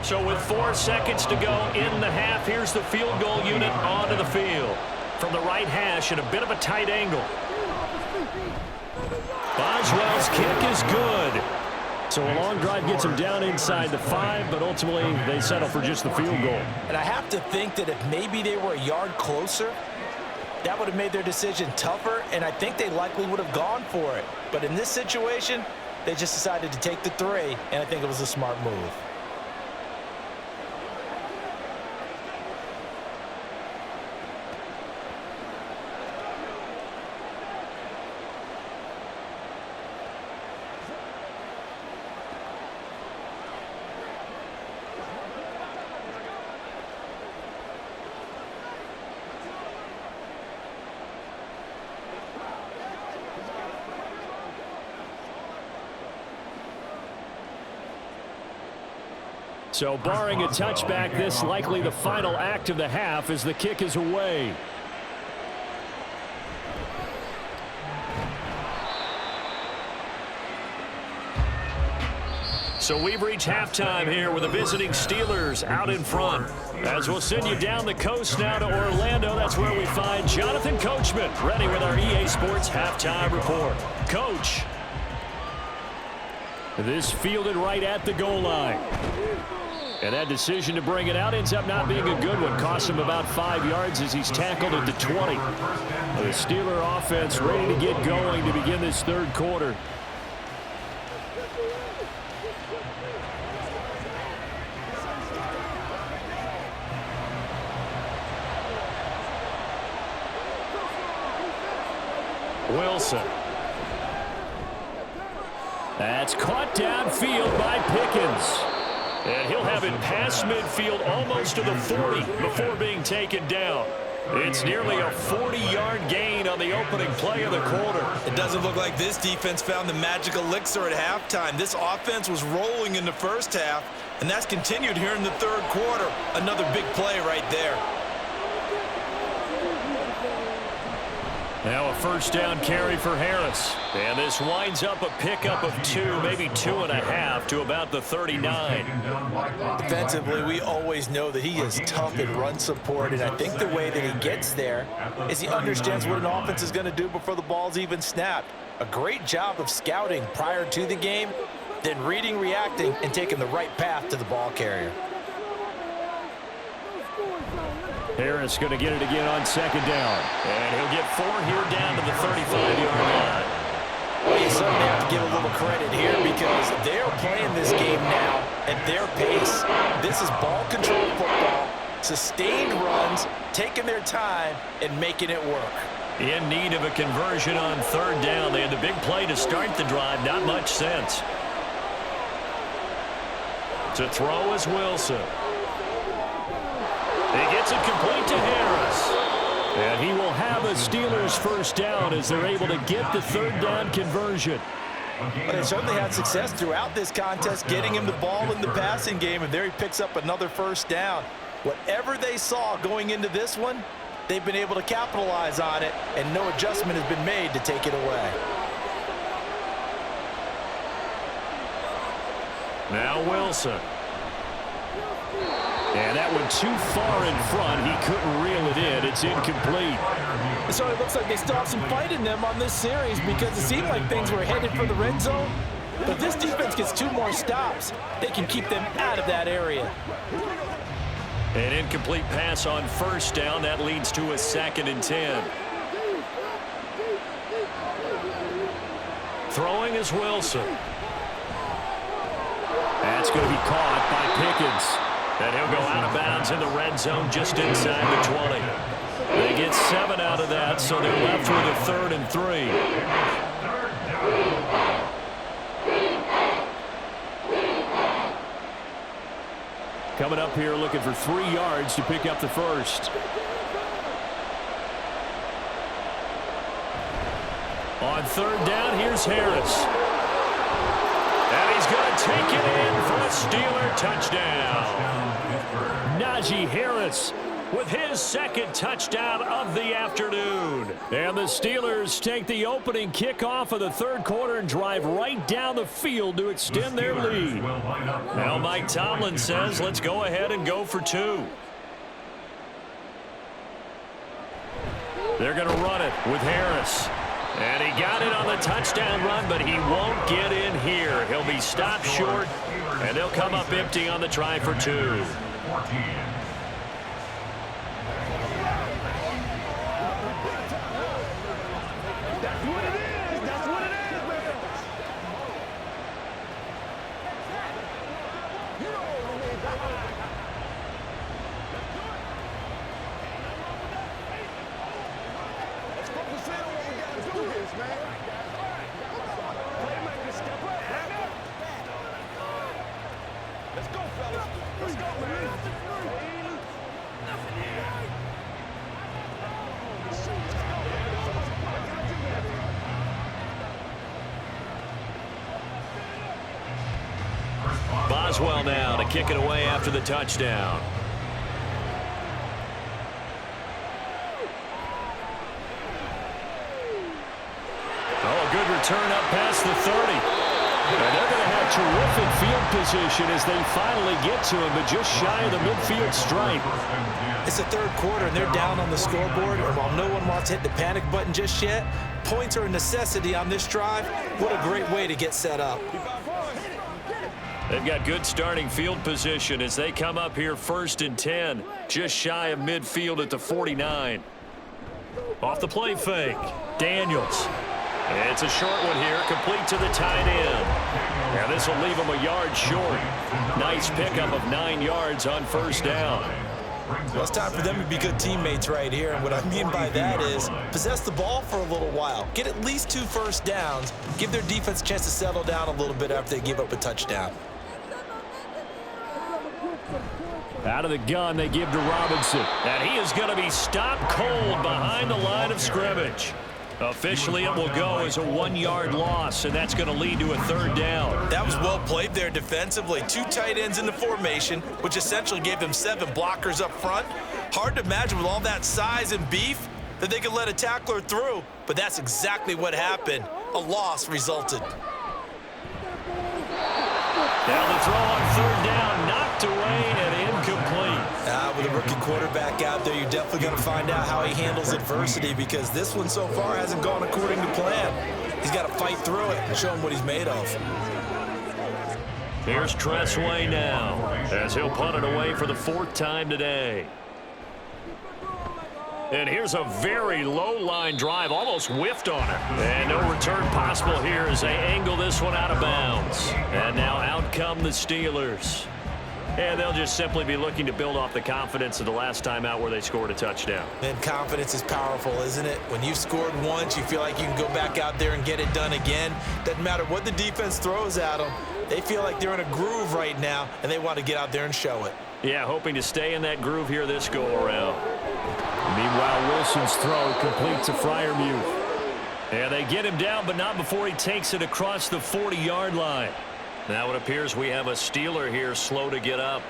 So with 4 seconds to go in the half, here's the field goal unit onto the field. From the right hash at a bit of a tight angle. Boswell's kick is good. So a long drive gets him down inside the 5, but ultimately they settle for just the field goal. And I have to think that if maybe they were a yard closer, that would have made their decision tougher, and I think they likely would have gone for it. But in this situation, they just decided to take the 3, and I think it was a smart move. So barring a touchback, this likely the final act of the half as the kick is away. So we've reached halftime here with the visiting Steelers out in front. As we'll send you down the coast now to Orlando, that's where we find Jonathan Coachman ready with our EA Sports halftime report. Coach. This fielded right at the goal line. And that decision to bring it out ends up not being a good one. Costs him about 5 yards as he's tackled at the 20. The Steeler offense ready to get going to begin this third quarter. Wilson. That's caught downfield by Pickens. And he'll have it past midfield almost to the 40 before being taken down. It's nearly a 40-yard gain on the opening play of the quarter. It doesn't look like this defense found the magic elixir at halftime. This offense was rolling in the first half, and that's continued here in the third quarter. Another big play right there. Now a first down carry for Harris. And this winds up a pickup of 2, maybe 2.5 to about the 39. Defensively, we always know that he is tough in run support, and I think the way that he gets there is he understands what an offense is going to do before the ball's even snapped. A great job of scouting prior to the game, then reading, reacting, and taking the right path to the ball carrier. Harris going to get it again on second down. And he'll get 4 here down to the 35-yard line. Well, you certainly have to give a little credit here because they're playing this game now at their pace. This is ball control football, sustained runs, taking their time, and making it work. In need of a conversion on third down. They had the big play to start the drive. Not much sense. To throw is Wilson. He gets it complete to Harris. And he will have a Steelers first down as they're able to get the third down conversion. But they certainly had success throughout this contest, getting him the ball in the passing game, and there he picks up another first down. Whatever they saw going into this one, they've been able to capitalize on it, and no adjustment has been made to take it away. Now Wilson. And that one too far in front. He couldn't reel it in. It's incomplete. So it looks like they still have some fight in them on this series because it seemed like things were headed for the red zone. But this defense gets 2 more stops. They can keep them out of that area. An incomplete pass on first down. That leads to a 2nd and 10. Throwing is Wilson. That's going to be caught by Pickens. And he'll go out of bounds in the red zone just inside the 20. They get 7 out of that, so they're left with a 3rd and 3. Coming up here looking for 3 yards to pick up the first. On third down, here's Harris. And he's going to take it in for a Steeler touchdown. Najee Harris with his 2nd touchdown of the afternoon. And the Steelers take the opening kickoff of the third quarter and drive right down the field to extend their lead. Now Mike Tomlin says, let's go ahead and go for 2. They're going to run it with Harris. And he got it on the touchdown run, but he won't get in here. He'll be stopped short, and they'll come up empty on the try for 2. Boswell now to kick it away after the touchdown. Oh, a good return up past the 30. And they're going to have terrific field position as they finally get to him, but just shy of the midfield stripe. It's the third quarter, and they're down on the scoreboard. And while no one wants to hit the panic button just yet, points are a necessity on this drive. What a great way to get set up. They've got good starting field position as they come up here 1st and 10, just shy of midfield at the 49. Off the play fake, Daniels. It's a short one here, complete to the tight end. And this will leave him a yard short. Nice pickup of 9 yards on 1st down. Well, it's time for them to be good teammates right here. And what I mean by that is possess the ball for a little while. Get at least 2 first downs. Give their defense a chance to settle down a little bit after they give up a touchdown. Out of the gun, they give to Robinson. And he is going to be stopped cold behind the line of scrimmage. Officially, it will go as a 1-yard loss, and that's going to lead to a 3rd down. That was well played there defensively. 2 tight ends in the formation, which essentially gave them 7 blockers up front. Hard to imagine with all that size and beef that they could let a tackler through, but that's exactly what happened. A loss resulted. Now the throw on 3rd down, knocked away and incomplete. With a rookie quarterback out there, you're definitely going to find out how he handles adversity, because this one so far hasn't gone according to plan. He's got to fight through it and show him what he's made of. Here's Tressway now as he'll punt it away for the 4th time today. And here's a very low-line drive, almost whiffed on it. And no return possible here as they angle this one out of bounds. And now out come the Steelers. And they'll just simply be looking to build off the confidence of the last time out where they scored a touchdown. And confidence is powerful, isn't it? When you've scored once, you feel like you can go back out there and get it done again. Doesn't matter what the defense throws at them. They feel like they're in a groove right now, and they want to get out there and show it. Yeah, hoping to stay in that groove here this go-around. Meanwhile, Wilson's throw complete to Freiermuth. And they get him down, but not before he takes it across the 40-yard line. Now it appears we have a Steeler here slow to get up.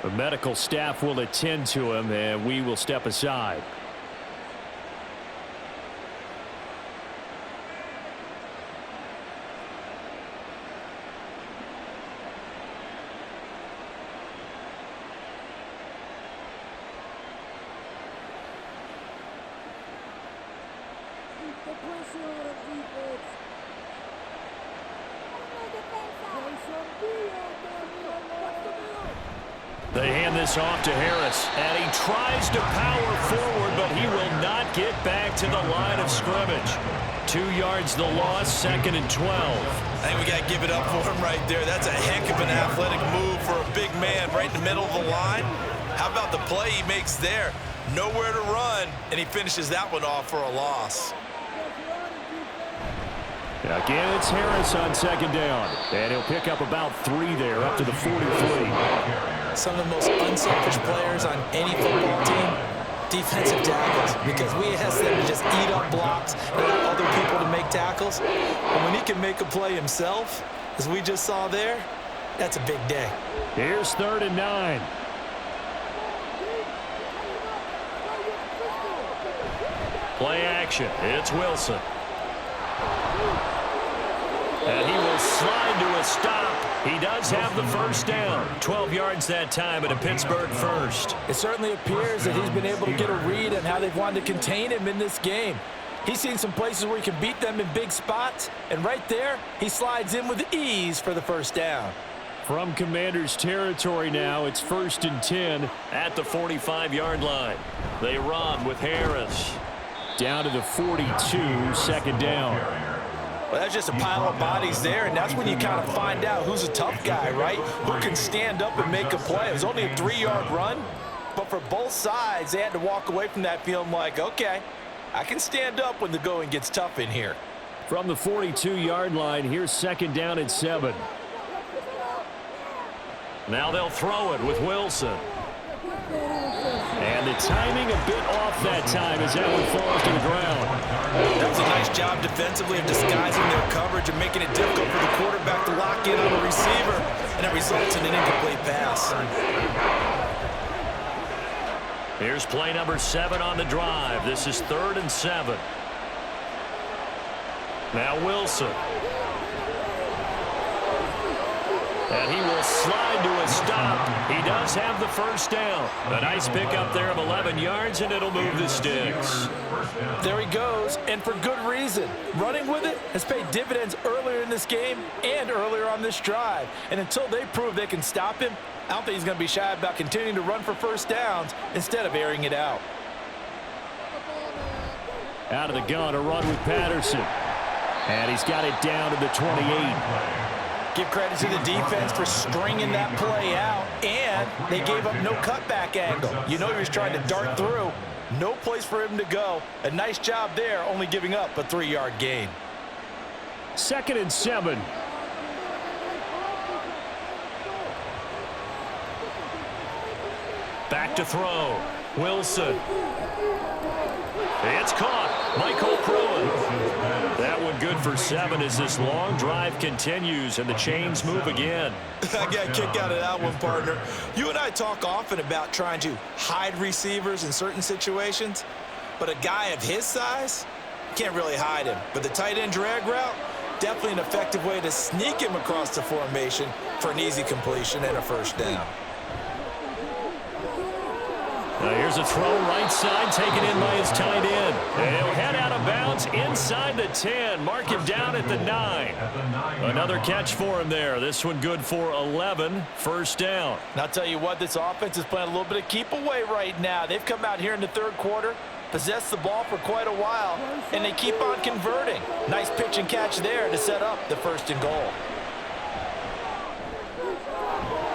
The medical staff will attend to him, and we will step aside. They hand this off to Harris, and he tries to power forward, but he will not get back to the line of scrimmage. 2 yards the loss, 2nd and 12. I think we got to give it up for him right there. That's a heck of an athletic move for a big man right in the middle of the line. How about the play he makes there? Nowhere to run, and he finishes that one off for a loss. Again, it's Harris on 2nd down, and he'll pick up about 3 there up to the 43. Some of the most unselfish players on any football team, defensive tackles, because we ask them to just eat up blocks and allow other people to make tackles. And when he can make a play himself, as we just saw there, that's a big day. Here's 3rd and 9. Play action. It's Wilson. And he will slide to a stop. He does have the 1st down. 12 yards that time, and a Pittsburgh 1st. It certainly appears that he's been able to get a read on how they've wanted to contain him in this game. He's seen some places where he can beat them in big spots, and right there, he slides in with ease for the 1st down. From Commander's territory now, it's 1st and 10 at the 45-yard line. They run with Harris. Down to the 42, 2nd down. Well, that's just a pile of bodies there, and that's when you kind of find out who's a tough guy, right? Who can stand up and make a play. It was only a 3-yard run, but for both sides, they had to walk away from that feeling like, okay, I can stand up when the going gets tough in here. From the 42-yard line, here's 2nd down and 7. Now they'll throw it with Wilson. And the timing a bit off that time as that one falls to the ground. That was a nice job defensively of disguising their coverage and making it difficult for the quarterback to lock in on a receiver, and it results in an incomplete pass. Here's play number 7 on the drive. This is 3rd and 7. Now Wilson. And he will slide to a stop. He does have the first down. A nice pickup there of 11 yards, and it'll move the sticks. There he goes, and for good reason. Running with it has paid dividends earlier in this game and earlier on this drive. And until they prove they can stop him, I don't think he's going to be shy about continuing to run for first downs instead of airing it out. Out of the gun, a run with Patterson. And he's got it down to the 28. Give credit to the defense for stringing that play out, and they gave up no cutback angle. You know he was trying to dart through. No place for him to go. A nice job there, only giving up a 3-yard gain. 2nd and 7. Back to throw. Wilson. It's caught. Michael Pruitt. That one good for 7 as this long drive continues and the chains move again. I got a kick out of that one, partner. You and I talk often about trying to hide receivers in certain situations, but a guy of his size, can't really hide him. But the tight end drag route, definitely an effective way to sneak him across the formation for an easy completion and a first down. Now here's a throw right side, taken in by his tight end. And he'll head out of bounds inside the 10. Mark him down at the 9. Another catch for him there. This one good for 11. First down. And I'll tell you what, this offense is playing a little bit of keep away right now. They've come out here in the 3rd quarter, possessed the ball for quite a while, and they keep on converting. Nice pitch and catch there to set up the 1st and goal.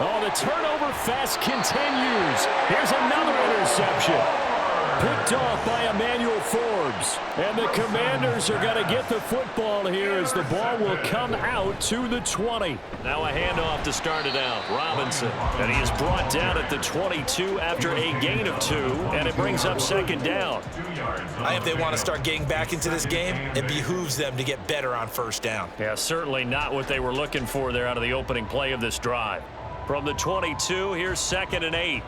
Oh, the turnover fest continues. Here's another interception. Picked off by Emmanuel Forbes. And the Commanders are going to get the football here as the ball will come out to the 20. Now a handoff to start it out. Robinson. And he is brought down at the 22 after a gain of 2. And it brings up 2nd down. If they want to start getting back into this game, it behooves them to get better on first down. Yeah, certainly not what they were looking for there out of the opening play of this drive. From the 22, here's 2nd and 8.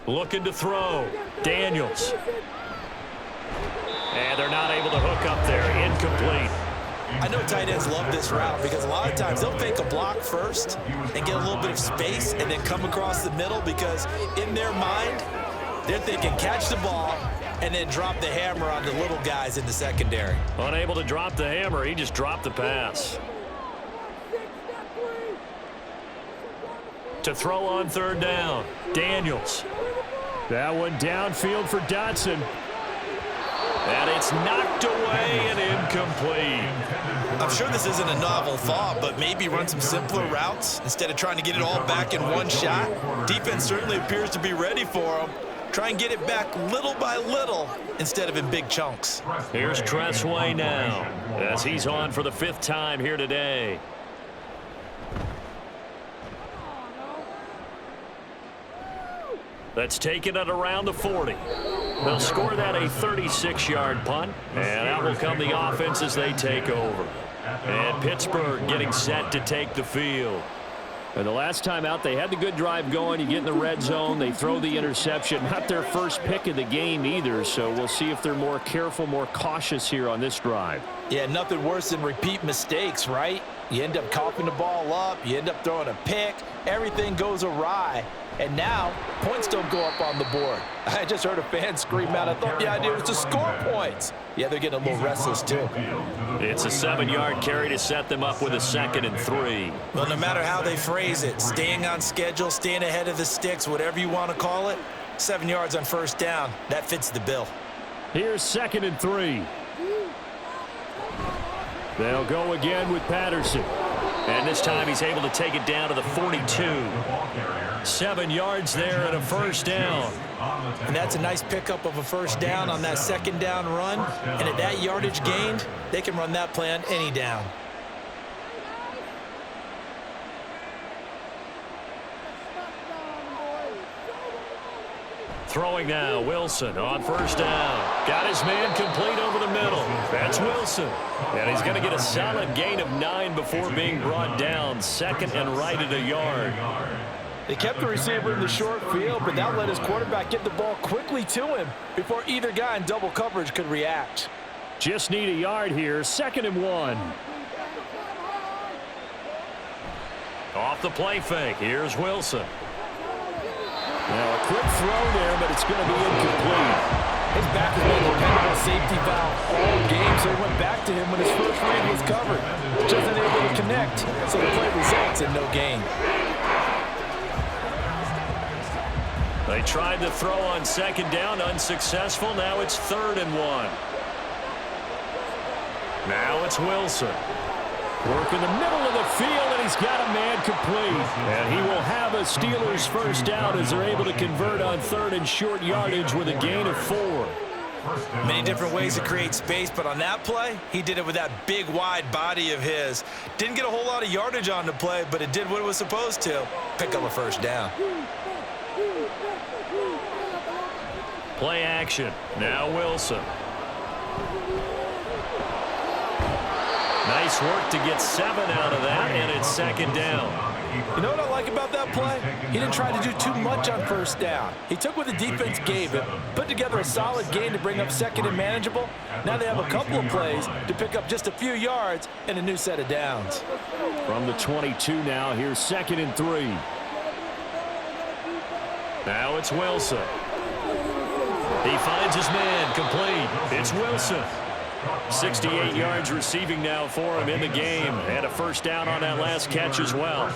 Looking to throw. Daniels. And they're not able to hook up there. Incomplete. I know tight ends love this route because a lot of times they'll fake a block first and get a little bit of space and then come across the middle because in their mind, they're thinking catch the ball and then drop the hammer on the little guys in the secondary. Unable to drop the hammer, he just dropped the pass. To throw on 3rd down, Daniels. That one downfield for Dotson. And it's knocked away and incomplete. I'm sure this isn't a novel thought, but maybe run some simpler routes instead of trying to get it all back in one shot. Defense certainly appears to be ready for them. Try and get it back little by little instead of in big chunks. Here's Tressway now as he's on for the 5th time here today. That's taken it around the 40. They'll score that a 36-yard punt, and out will come the offense as they take over. And Pittsburgh getting set to take the field. And the last time out, they had the good drive going. You get in the red zone, they throw the interception. Not their first pick of the game either, so we'll see if they're more careful, more cautious here on this drive. Yeah, nothing worse than repeat mistakes, right? You end up coughing the ball up, you end up throwing a pick, everything goes awry. And now, points don't go up on the board. I just heard a fan scream out, I thought the idea was to score points. Yeah, they're getting a little restless, too. It's a 7-yard carry to set them up with a 2nd and 3. Well, no matter how they phrase it, staying on schedule, staying ahead of the sticks, whatever you want to call it, 7 yards on first down, that fits the bill. Here's 2nd and 3. They'll go again with Patterson. And this time he's able to take it down to the 42. 7 yards there and a first down. And that's a nice pickup of a first down on that 2nd down run. And at that yardage gained, they can run that play on any down. Throwing now, Wilson on first down. Got his man complete over the middle. That's Wilson. And he's going to get a solid gain of 9 before being brought down. Second and right at a yard. They kept the receiver in the short field, but that let his quarterback get the ball quickly to him before either guy in double coverage could react. Just need a yard here. 2nd and 1. Off the play fake. Here's Wilson. Now a quick throw there, but it's going to be incomplete. His back has been a dependable safety valve all game, so he went back to him when his first read was covered. Just unable to connect, so the play results in no gain. They tried to throw on 2nd down, unsuccessful. Now it's 3rd and 1. Now it's Wilson. Work in the middle of the field, and he's got a man complete. And he will have a Steelers first down as they're able to convert on 3rd and short yardage with a gain of 4. Many different ways to create space, but on that play, he did it with that big, wide body of his. Didn't get a whole lot of yardage on the play, but it did what it was supposed to. Pick up a first down. Play action. Now Wilson. Nice work to get 7 out of that, and it's 2nd down. You know what I like about that play? He didn't try to do too much on first down. He took what the defense gave him, put together a solid gain to bring up 2nd and manageable. Now they have a couple of plays to pick up just a few yards and a new set of downs. From the 22 now, here's 2nd and 3. Now it's Wilson. He finds his man complete. It's Wilson. 68 yards receiving now for him in the game. And a first down on that last catch as well.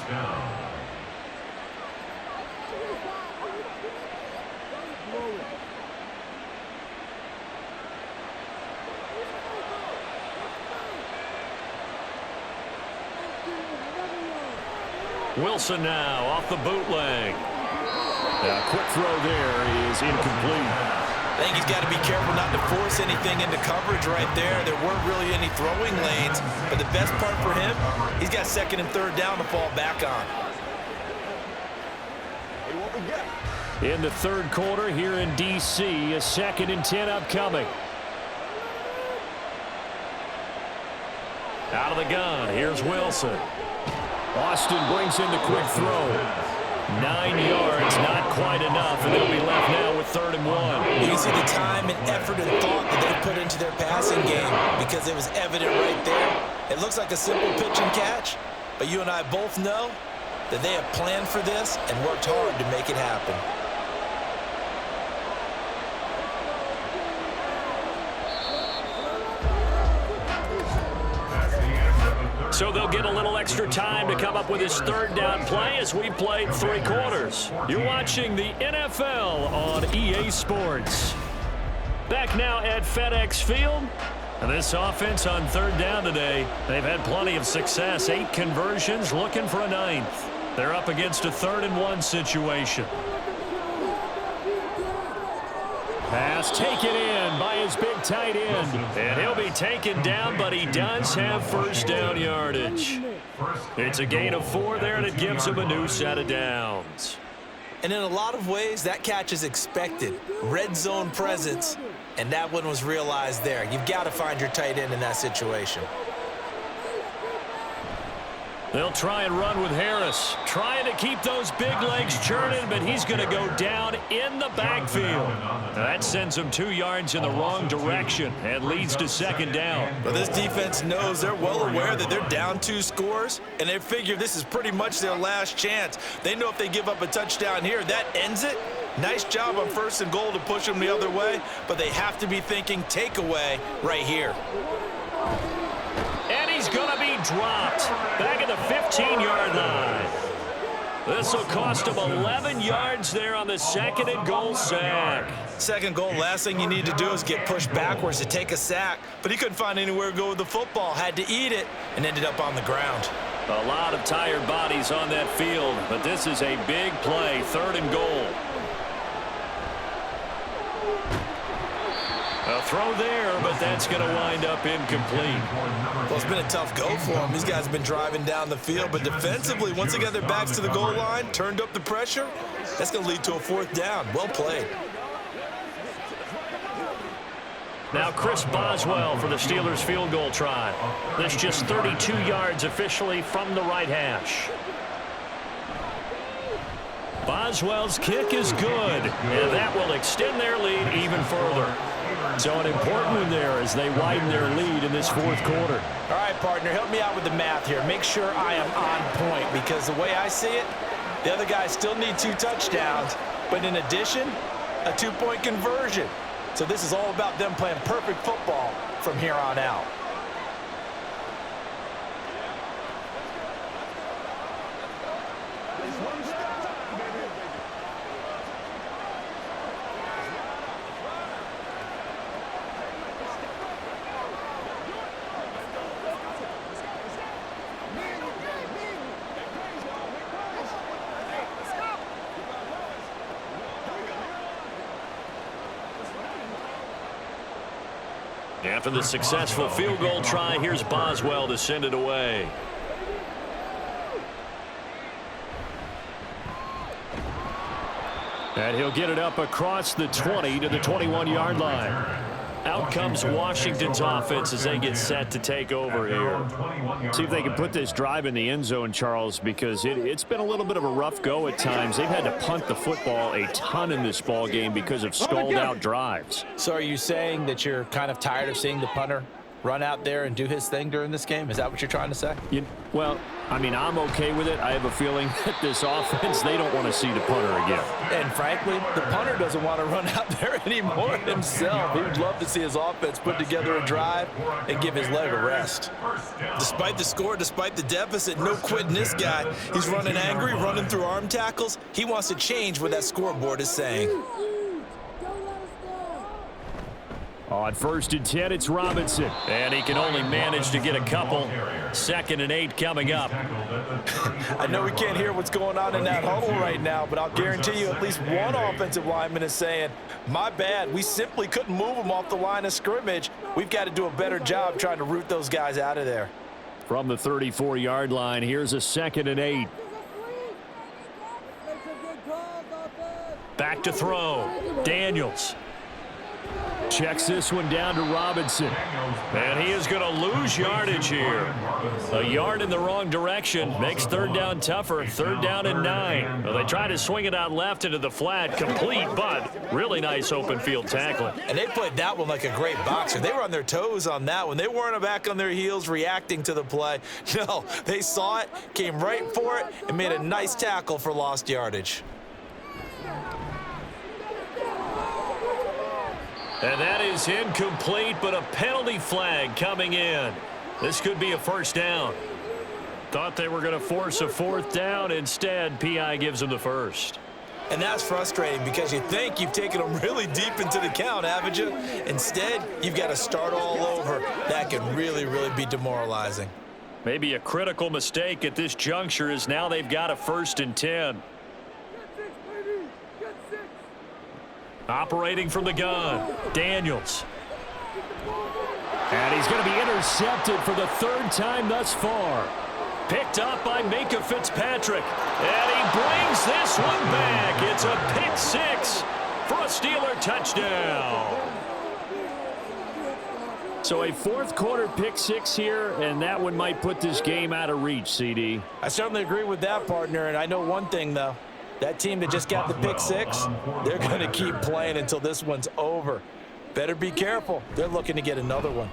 Wilson now off the bootleg. A quick throw there is incomplete. I think he's got to be careful not to force anything into coverage right there. There weren't really any throwing lanes, but the best part for him, he's got 2nd and 3rd down to fall back on. In the 3rd quarter here in D.C., a 2nd and 10 upcoming. Out of the gun, here's Wilson. Austin brings in the quick throw. 9 yards, not quite enough, and they'll be left now with 3rd and 1. You can see the time and effort and thought that they put into their passing game because it was evident right there. It looks like a simple pitch and catch, but you and I both know that they have planned for this and worked hard to make it happen. So they'll get a little extra time to come up with his 3rd down play as we played 3 quarters. You're watching the NFL on EA Sports. Back now at FedEx Field. And this offense on 3rd down today, they've had plenty of success. 8 conversions, looking for a 9th. They're up against a 3rd and 1 situation. Pass taken in by his big tight end. And he'll be taken down, but he does have first down yardage. It's a gain of 4 there, and it gives him a new set of downs. And in a lot of ways, that catch is expected. Red zone presence, and that one was realized there. You've got to find your tight end in that situation. They'll try and run with Harris, trying to keep those big legs churning, but he's going to go down in the backfield. That sends him 2 yards in the wrong direction and leads to 2nd down. But this defense knows, they're well aware that they're down 2 scores, and they figure this is pretty much their last chance. They know if they give up a touchdown here, that ends it. Nice job on 1st and goal to push them the other way, but they have to be thinking takeaway right here. And he's going to be dropped back at the 15-yard line. This will cost him 11 yards there on the 2nd and goal sack. 2nd goal, last thing you need to do is get pushed backwards to take a sack. But he couldn't find anywhere to go with the football, had to eat it, and ended up on the ground. A lot of tired bodies on that field, but this is a big play, 3rd and goal. A throw there, but that's going to wind up incomplete. Well, it's been a tough go for him. These guys have been driving down the field, but defensively, once they got their backs to the goal line, turned up the pressure, that's going to lead to a 4th down. Well played. Now Chris Boswell for the Steelers field goal try. This just 32 yards officially from the right hash. Boswell's kick is good, and that will extend their lead even further. So an important one there as they widen their lead in this fourth quarter. All right, partner, help me out with the math here. Make sure I am on point, because the way I see it, the other guys still need 2 touchdowns, but in addition, a 2-point conversion. So this is all about them playing perfect football from here on out. After the successful field goal try, here's Boswell to send it away. And he'll get it up across the 20 to the 21-yard line. Out comes Washington's offense as they get set to take over here. See if they can put this drive in the end zone, Charles, because it's been a little bit of a rough go at times. They've had to punt the football a ton in this ball game because of stalled-out drives. So are you saying that you're kind of tired of seeing the punter run out there and do his thing during this game? Is that what you're trying to say? Well, I mean, I'm okay with it. I have a feeling that this offense, they don't want to see the punter again. And frankly, the punter doesn't want to run out there anymore himself. He would love to see his offense put together a drive and give his leg a rest. Despite the score, despite the deficit, no quitting this guy. He's running angry, running through arm tackles. He wants to change what that scoreboard is saying. On 1st and 10, it's Robinson. And he can only manage to get a couple. 2nd and 8 coming up. I know we can't hear what's going on in that huddle right now, but I'll guarantee you at least one offensive lineman is saying, my bad, we simply couldn't move them off the line of scrimmage. We've got to do a better job trying to root those guys out of there. From the 34-yard line, here's a 2nd and 8. Back to throw. Daniels. Checks this one down to Robinson. And he is going to lose yardage here. A yard in the wrong direction makes 3rd down tougher. 3rd down and 9. Well, they try to swing it out left into the flat. Complete, but really nice open field tackling. And they played that one like a great boxer. They were on their toes on that one. They weren't back on their heels reacting to the play. No, they saw it, came right for it, and made a nice tackle for lost yardage. And that is incomplete, but a penalty flag coming in. This could be a 1st down. Thought they were going to force a 4th down. Instead, PI gives them the 1st. And that's frustrating because you think you've taken them really deep into the count, haven't you? Instead, you've got to start all over. That can really, really be demoralizing. Maybe a critical mistake at this juncture is now they've got a 1st and 10. Operating from the gun, Daniels. And he's going to be intercepted for the 3rd time thus far. Picked up by Minka Fitzpatrick. And he brings this one back. It's a pick 6 for a Steeler touchdown. So a 4th quarter pick 6 here, and that one might put this game out of reach, CD. I certainly agree with that, partner, and I know one thing, though. That team that just got the pick 6, they're going to keep playing until this one's over. Better be careful. They're looking to get another one.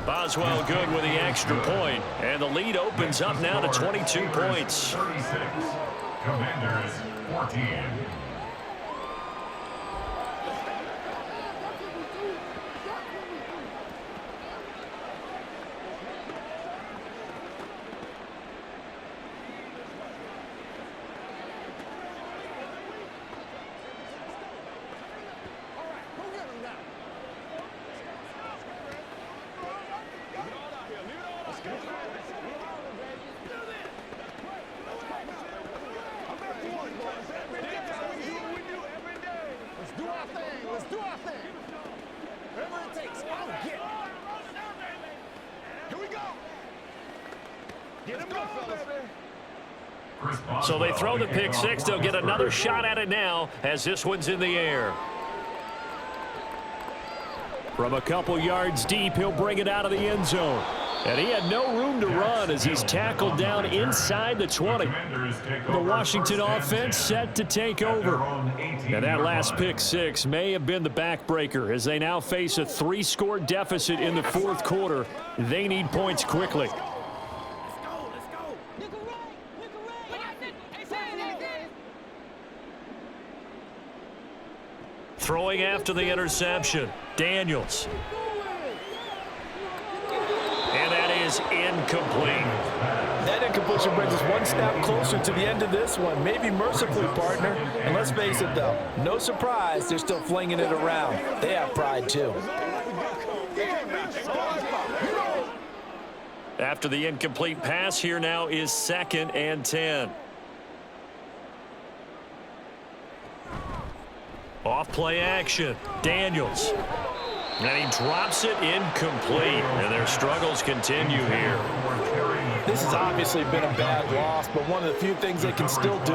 Boswell good with the extra point, and the lead opens up now to 22 points. 36. Commanders 14. So they throw the pick 6. They'll get another shot at it now as this one's in the air. From a couple yards deep, he'll bring it out of the end zone. And he had no room to run as he's tackled down inside the 20. The Washington offense set to take over. And that last pick six may have been the backbreaker as they now face a 3-score deficit in the fourth quarter. They need points quickly. Throwing after the interception, Daniels. And that is incomplete. That incompletion brings us one step closer to the end of this one. Maybe mercifully, partner. And let's face it, though, no surprise, they're still flinging it around. They have pride, too. After the incomplete pass, here now is 2nd and 10. Off play action, Daniels. And he drops it incomplete. And their struggles continue here. This has obviously been a bad loss, but one of the few things they can still do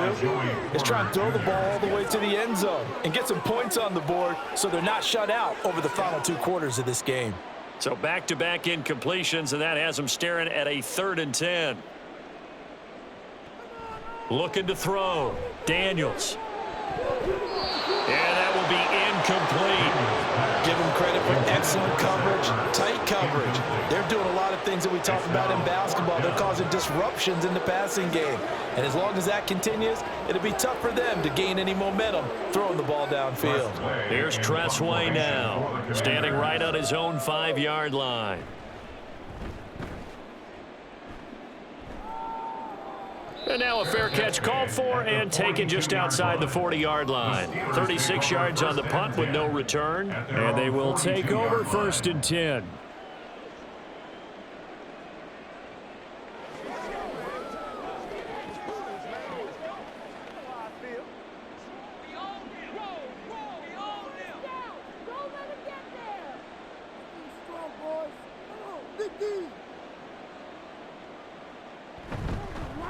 is try and throw the ball all the way to the end zone and get some points on the board so they're not shut out over the final 2 quarters of this game. So back-to-back incompletions, and that has them staring at a 3rd and 10. Looking to throw, Daniels. And that will be incomplete. Give them credit for excellent coverage, tight coverage. They're doing a lot of things that we talk about in basketball. They're causing disruptions in the passing game. And as long as that continues, it'll be tough for them to gain any momentum throwing the ball downfield. Here's Tressway now, standing right on his own 5-yard line. And now a fair catch called for and taken just outside the 40-yard line. 36 yards on the punt with no return. And they will take over 1st and 10.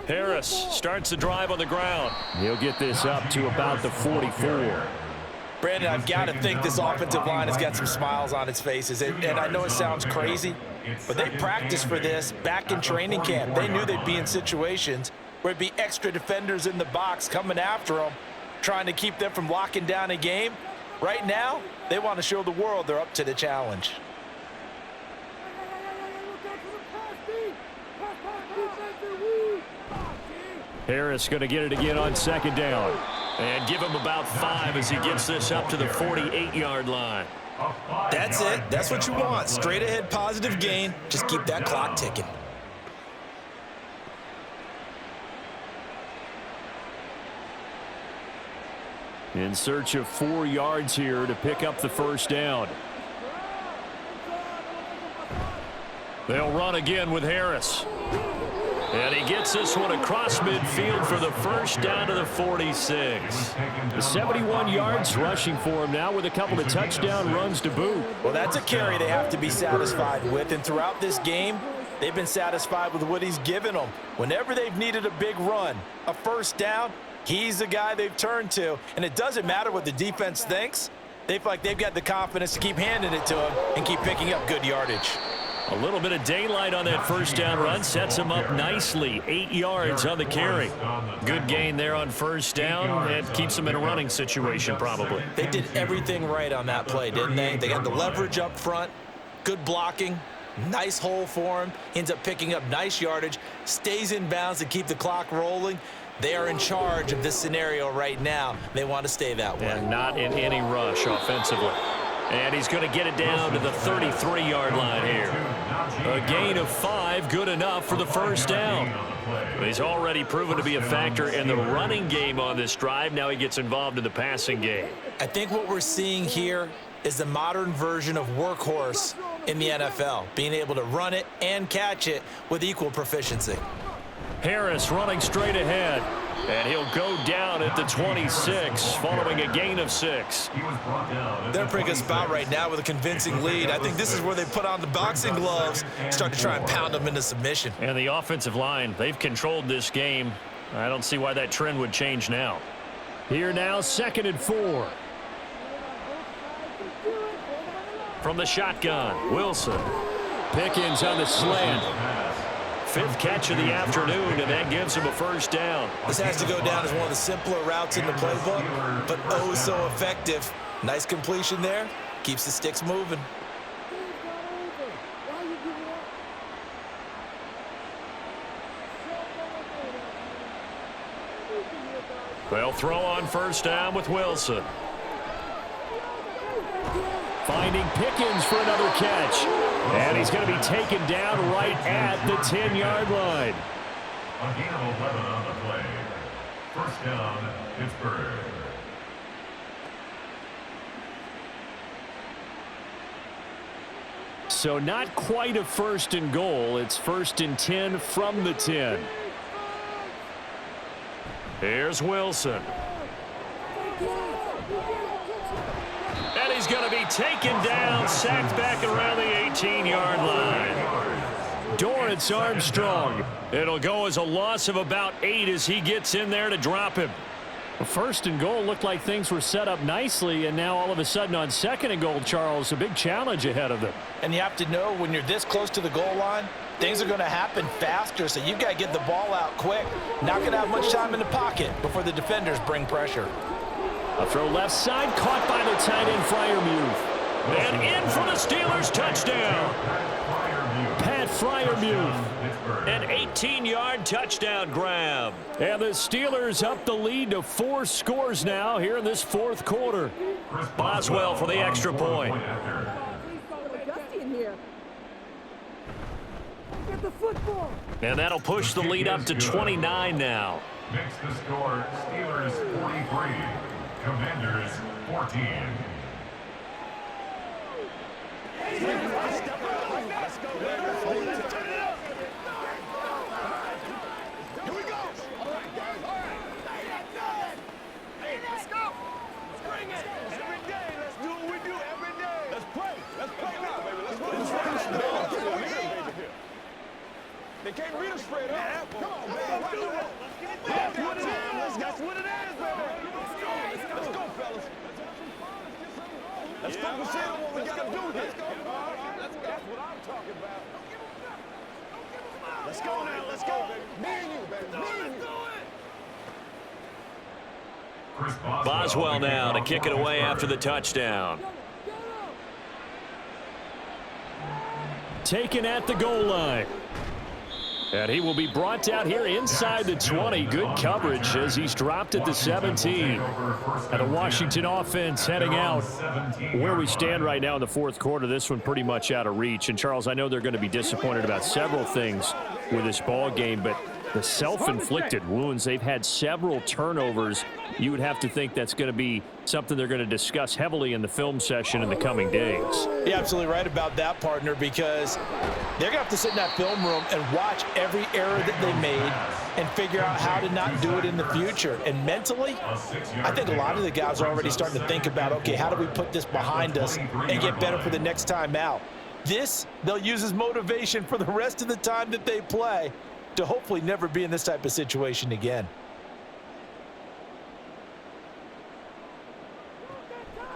Harris starts the drive on the ground. He'll get this up to about the 44. Brandon, I've got to think this offensive line has got some smiles on its faces. And I know it sounds crazy, but they practiced for this back in training camp. They knew they'd be in situations where it'd be extra defenders in the box coming after them, trying to keep them from locking down a game. Right now, they want to show the world they're up to the challenge. Harris going to get it again on 2nd down. And give him about 5 as he gets this up to the 48-yard line. That's it. That's what you want. Straight ahead positive gain. Just keep that clock ticking. In search of 4 yards here to pick up the 1st down. They'll run again with Harris. And he gets this one across midfield for the 1st down to the 46. 71 yards rushing for him now with a couple of touchdown runs to boot. Well, that's a carry they have to be satisfied with. And throughout this game, they've been satisfied with what he's given them. Whenever they've needed a big run, a 1st down, he's the guy they've turned to. And it doesn't matter what the defense thinks. They feel like they've got the confidence to keep handing it to him and keep picking up good yardage. A little bit of daylight on that 1st down run sets him up nicely. 8 yards on the carry. Good gain there on 1st down and keeps him in a running situation probably. They did everything right on that play, didn't they? They got the leverage up front, good blocking, nice hole for him, ends up picking up nice yardage, stays in bounds to keep the clock rolling. They are in charge of this scenario right now. They want to stay that way. And not in any rush offensively. And he's going to get it down to the 33-yard line here. A gain of 5, good enough for the 1st down. He's already proven to be a factor in the running game on this drive. Now he gets involved in the passing game. I think what we're seeing here is the modern version of workhorse in the NFL, being able to run it and catch it with equal proficiency. Harris running straight ahead. And he'll go down at the 26 following a gain of 6. They're putting a spot right now with a convincing lead. I think this is where they put on the boxing gloves, start to try and pound them into submission. And the offensive line, they've controlled this game. I don't see why that trend would change now. Here now, 2nd and 4. from the shotgun. Wilson. Pickens on the slant. 5th catch of the afternoon, and that gives him a first down. This has to go down as one of the simpler routes in the playbook, but oh so effective. Nice completion there. Keeps the sticks moving. They'll throw on first down with Wilson. Finding Pickens for another catch. And he's going to be taken down right at the 10-yard line. A gain of 11 on the play. First down, Pittsburgh. So not quite a 1st and goal. It's 1st and 10 from the 10. Here's Wilson. And he's going to be taken down, sacked back around the 18-yard line. Dorrance Armstrong. It'll go as a loss of about 8 as he gets in there to drop him. 1st and goal looked like things were set up nicely, and now all of a sudden on 2nd and goal, Charles, a big challenge ahead of them. And you have to know when you're this close to the goal line, things are going to happen faster, so you've got to get the ball out quick. Not going to have much time in the pocket before the defenders bring pressure. A throw left side, caught by the tight end, Freiermuth. And in for the Steelers, touchdown. Pat Freiermuth. An 18-yard touchdown grab. And the Steelers up the lead to 4 scores now here in this 4th quarter. Boswell for the extra point. And that'll push the lead up to 29 now. Makes the score Steelers 43, Commanders 14. They can't read us straight up. Come on, man. That's what it is. That's what it is, baby. Let's go, fellas. Let's focus in on what we got to do here. Let's go. That's what I'm talking about. Let's go now. Let's go. Me and you, baby. Me and you. Boswell now to kick it away after the touchdown. Taken at the goal line. And he will be brought down here inside the 20. Good coverage as he's dropped at the 17. And the Washington offense heading out. Where we stand right now in the 4th quarter, this one pretty much out of reach. And, Charles, I know they're going to be disappointed about several things with this ball game, but the self-inflicted wounds, they've had several turnovers. You would have to think that's going to be something they're going to discuss heavily in the film session in the coming days. You're absolutely right about that, partner, because they're going to have to sit in that film room and watch every error that they made and figure out how to not do it in the future. And mentally, I think a lot of the guys are already starting to think about, okay, how do we put this behind us and get better for the next time out? This, they'll use as motivation for the rest of the time that they play to hopefully never be in this type of situation again.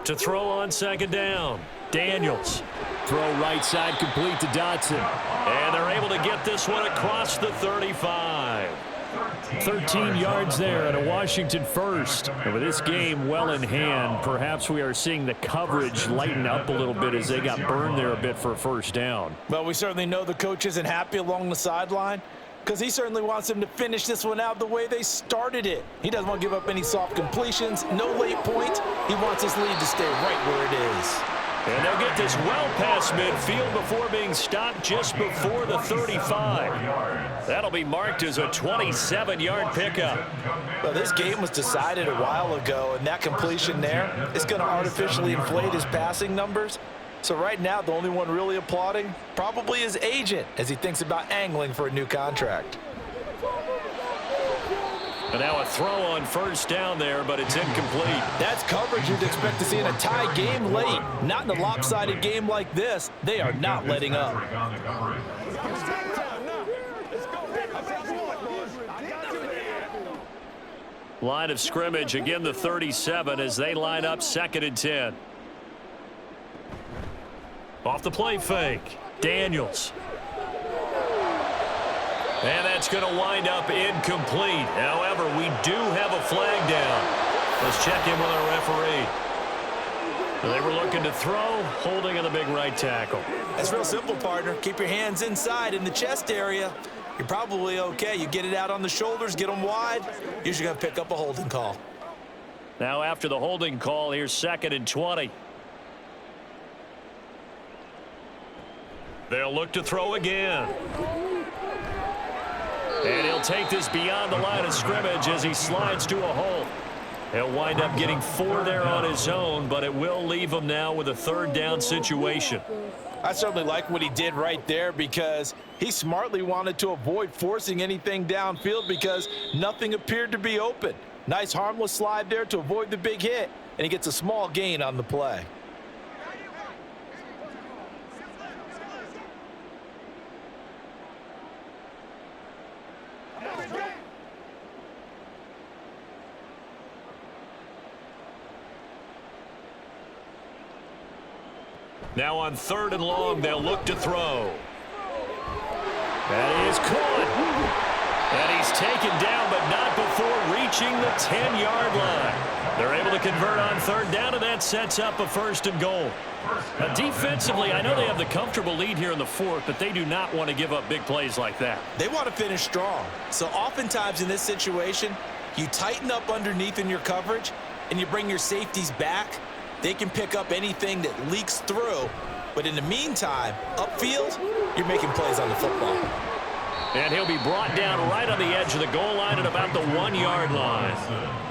To throw on 2nd down, Daniels. Throw right side complete to Dotson. And they're able to get this one across the 35. 13 yards there and a Washington first. And with this game well in hand, perhaps we are seeing the coverage lighten up a little bit as they got burned there a bit for a first down. Well, we certainly know the coach isn't happy along the sideline, because he certainly wants them to finish this one out the way they started it. He doesn't want to give up any soft completions, no late points. He wants his lead to stay right where it is. And they'll get this well past midfield before being stopped just before the 35. That'll be marked as a 27-yard pickup. Well, this game was decided a while ago, and that completion there is going to artificially inflate his passing numbers. So right now, the only one really applauding probably his agent as he thinks about angling for a new contract. And now a throw on first down there, but it's incomplete. That's coverage you'd expect to see in a tie game late. Not in a lopsided game like this. They are not letting up. Line of scrimmage, again the 37 as they line up 2nd and 10. Off the play fake. Daniels. And that's going to wind up incomplete. However, we do have a flag down. Let's check in with our referee. They were looking to throw, holding on the big right tackle. That's real simple, partner. Keep your hands inside in the chest area. You're probably okay. You get it out on the shoulders, get them wide. Usually going to pick up a holding call. Now after the holding call, here's 2nd and 20. They'll look to throw again. And he'll take this beyond the line of scrimmage as he slides to a hole. He'll wind up getting 4 there on his own, but it will leave him now with a 3rd down situation. I certainly like what he did right there because he smartly wanted to avoid forcing anything downfield because nothing appeared to be open. Nice harmless slide there to avoid the big hit, and he gets a small gain on the play. Now on 3rd and long, they'll look to throw. That is caught. And he's taken down, but not before reaching the 10-yard line. They're able to convert on 3rd down, and that sets up a 1st and goal. Now, defensively, I know they have the comfortable lead here in the 4th, but they do not want to give up big plays like that. They want to finish strong. So oftentimes in this situation, you tighten up underneath in your coverage, and you bring your safeties back. They can pick up anything that leaks through. But in the meantime, upfield, you're making plays on the football. And he'll be brought down right on the edge of the goal line at about the 1-yard line.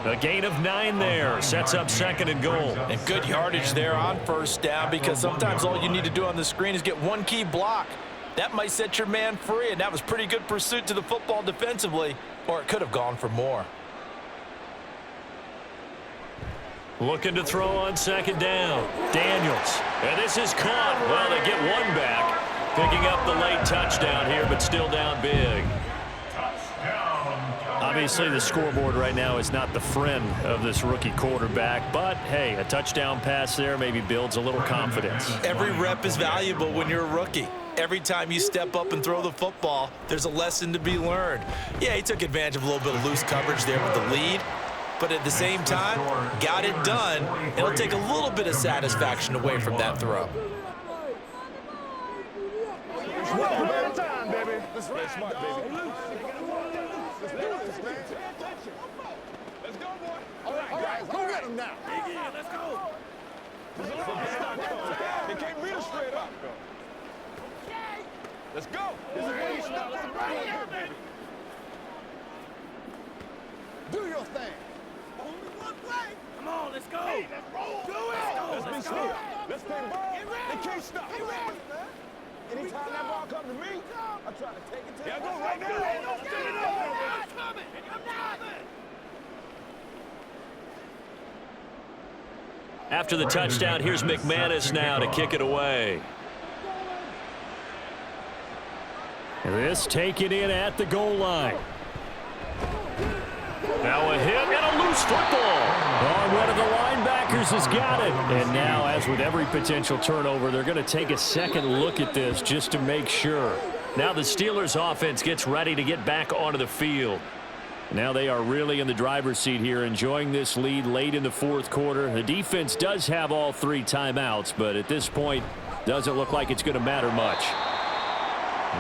A gain of 9 there. Sets up 2nd and goal. And good yardage there on 1st down because sometimes all you need to do on the screen is get one key block. That might set your man free, and that was pretty good pursuit to the football defensively, or it could have gone for more. Looking to throw on 2nd down. Daniels. And this is caught. Well, they get one back. Picking up the late touchdown here, but still down big. Obviously, the scoreboard right now is not the friend of this rookie quarterback. But, hey, a touchdown pass there maybe builds a little confidence. Every rep is valuable when you're a rookie. Every time you step up and throw the football, there's a lesson to be learned. Yeah, he took advantage of a little bit of loose coverage there with the lead. But at the same time, got it done. It'll take a little bit of satisfaction away from that throw. Time, baby. Let's play smart, baby. Let's do this, man. Let's go, boy. All right, go get him now. Let's go. They can't beat us straight up. Let's go. This is where you stop. Do your thing. Come on, let's go. Hey, let's roll. Do it. Let's be smart. Let's play ball. They can't stop. Anytime that ball comes to me, I try to take it to him. Yeah, go right now. It's coming. After the touchdown, here's McManus now to kick it away. This taken in at the goal line. Now a hit and a loose football. Oh, one of the linebackers has got it. And now, as with every potential turnover, they're going to take a second look at this just to make sure. Now the Steelers offense gets ready to get back onto the field. Now they are really in the driver's seat here, enjoying this lead late in the 4th quarter. The defense does have all 3 timeouts, but at this point, doesn't look like it's going to matter much.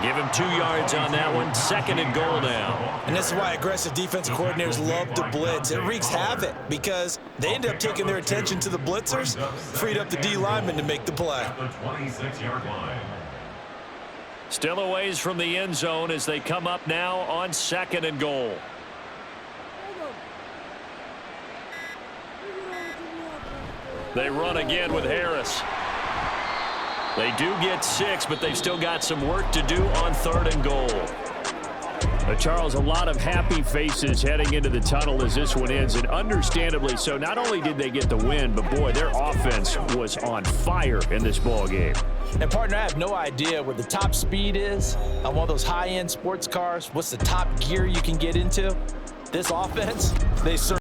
Give him 2 yards on that one. 2nd and goal now. And this is why aggressive defensive coordinators love to blitz. It wreaks havoc because they end up taking their attention to the blitzers, freed up the D lineman to make the play. At the 26-yard line. Still a ways from the end zone as they come up now on 2nd and goal. They run again with Harris. They do get 6, but they've still got some work to do on 3rd and goal. Charles, a lot of happy faces heading into the tunnel as this one ends, and understandably so. Not only did they get the win, but boy, their offense was on fire in this ball game. And partner, I have no idea what the top speed is on one of those high-end sports cars. What's the top gear you can get into? This offense, they certainly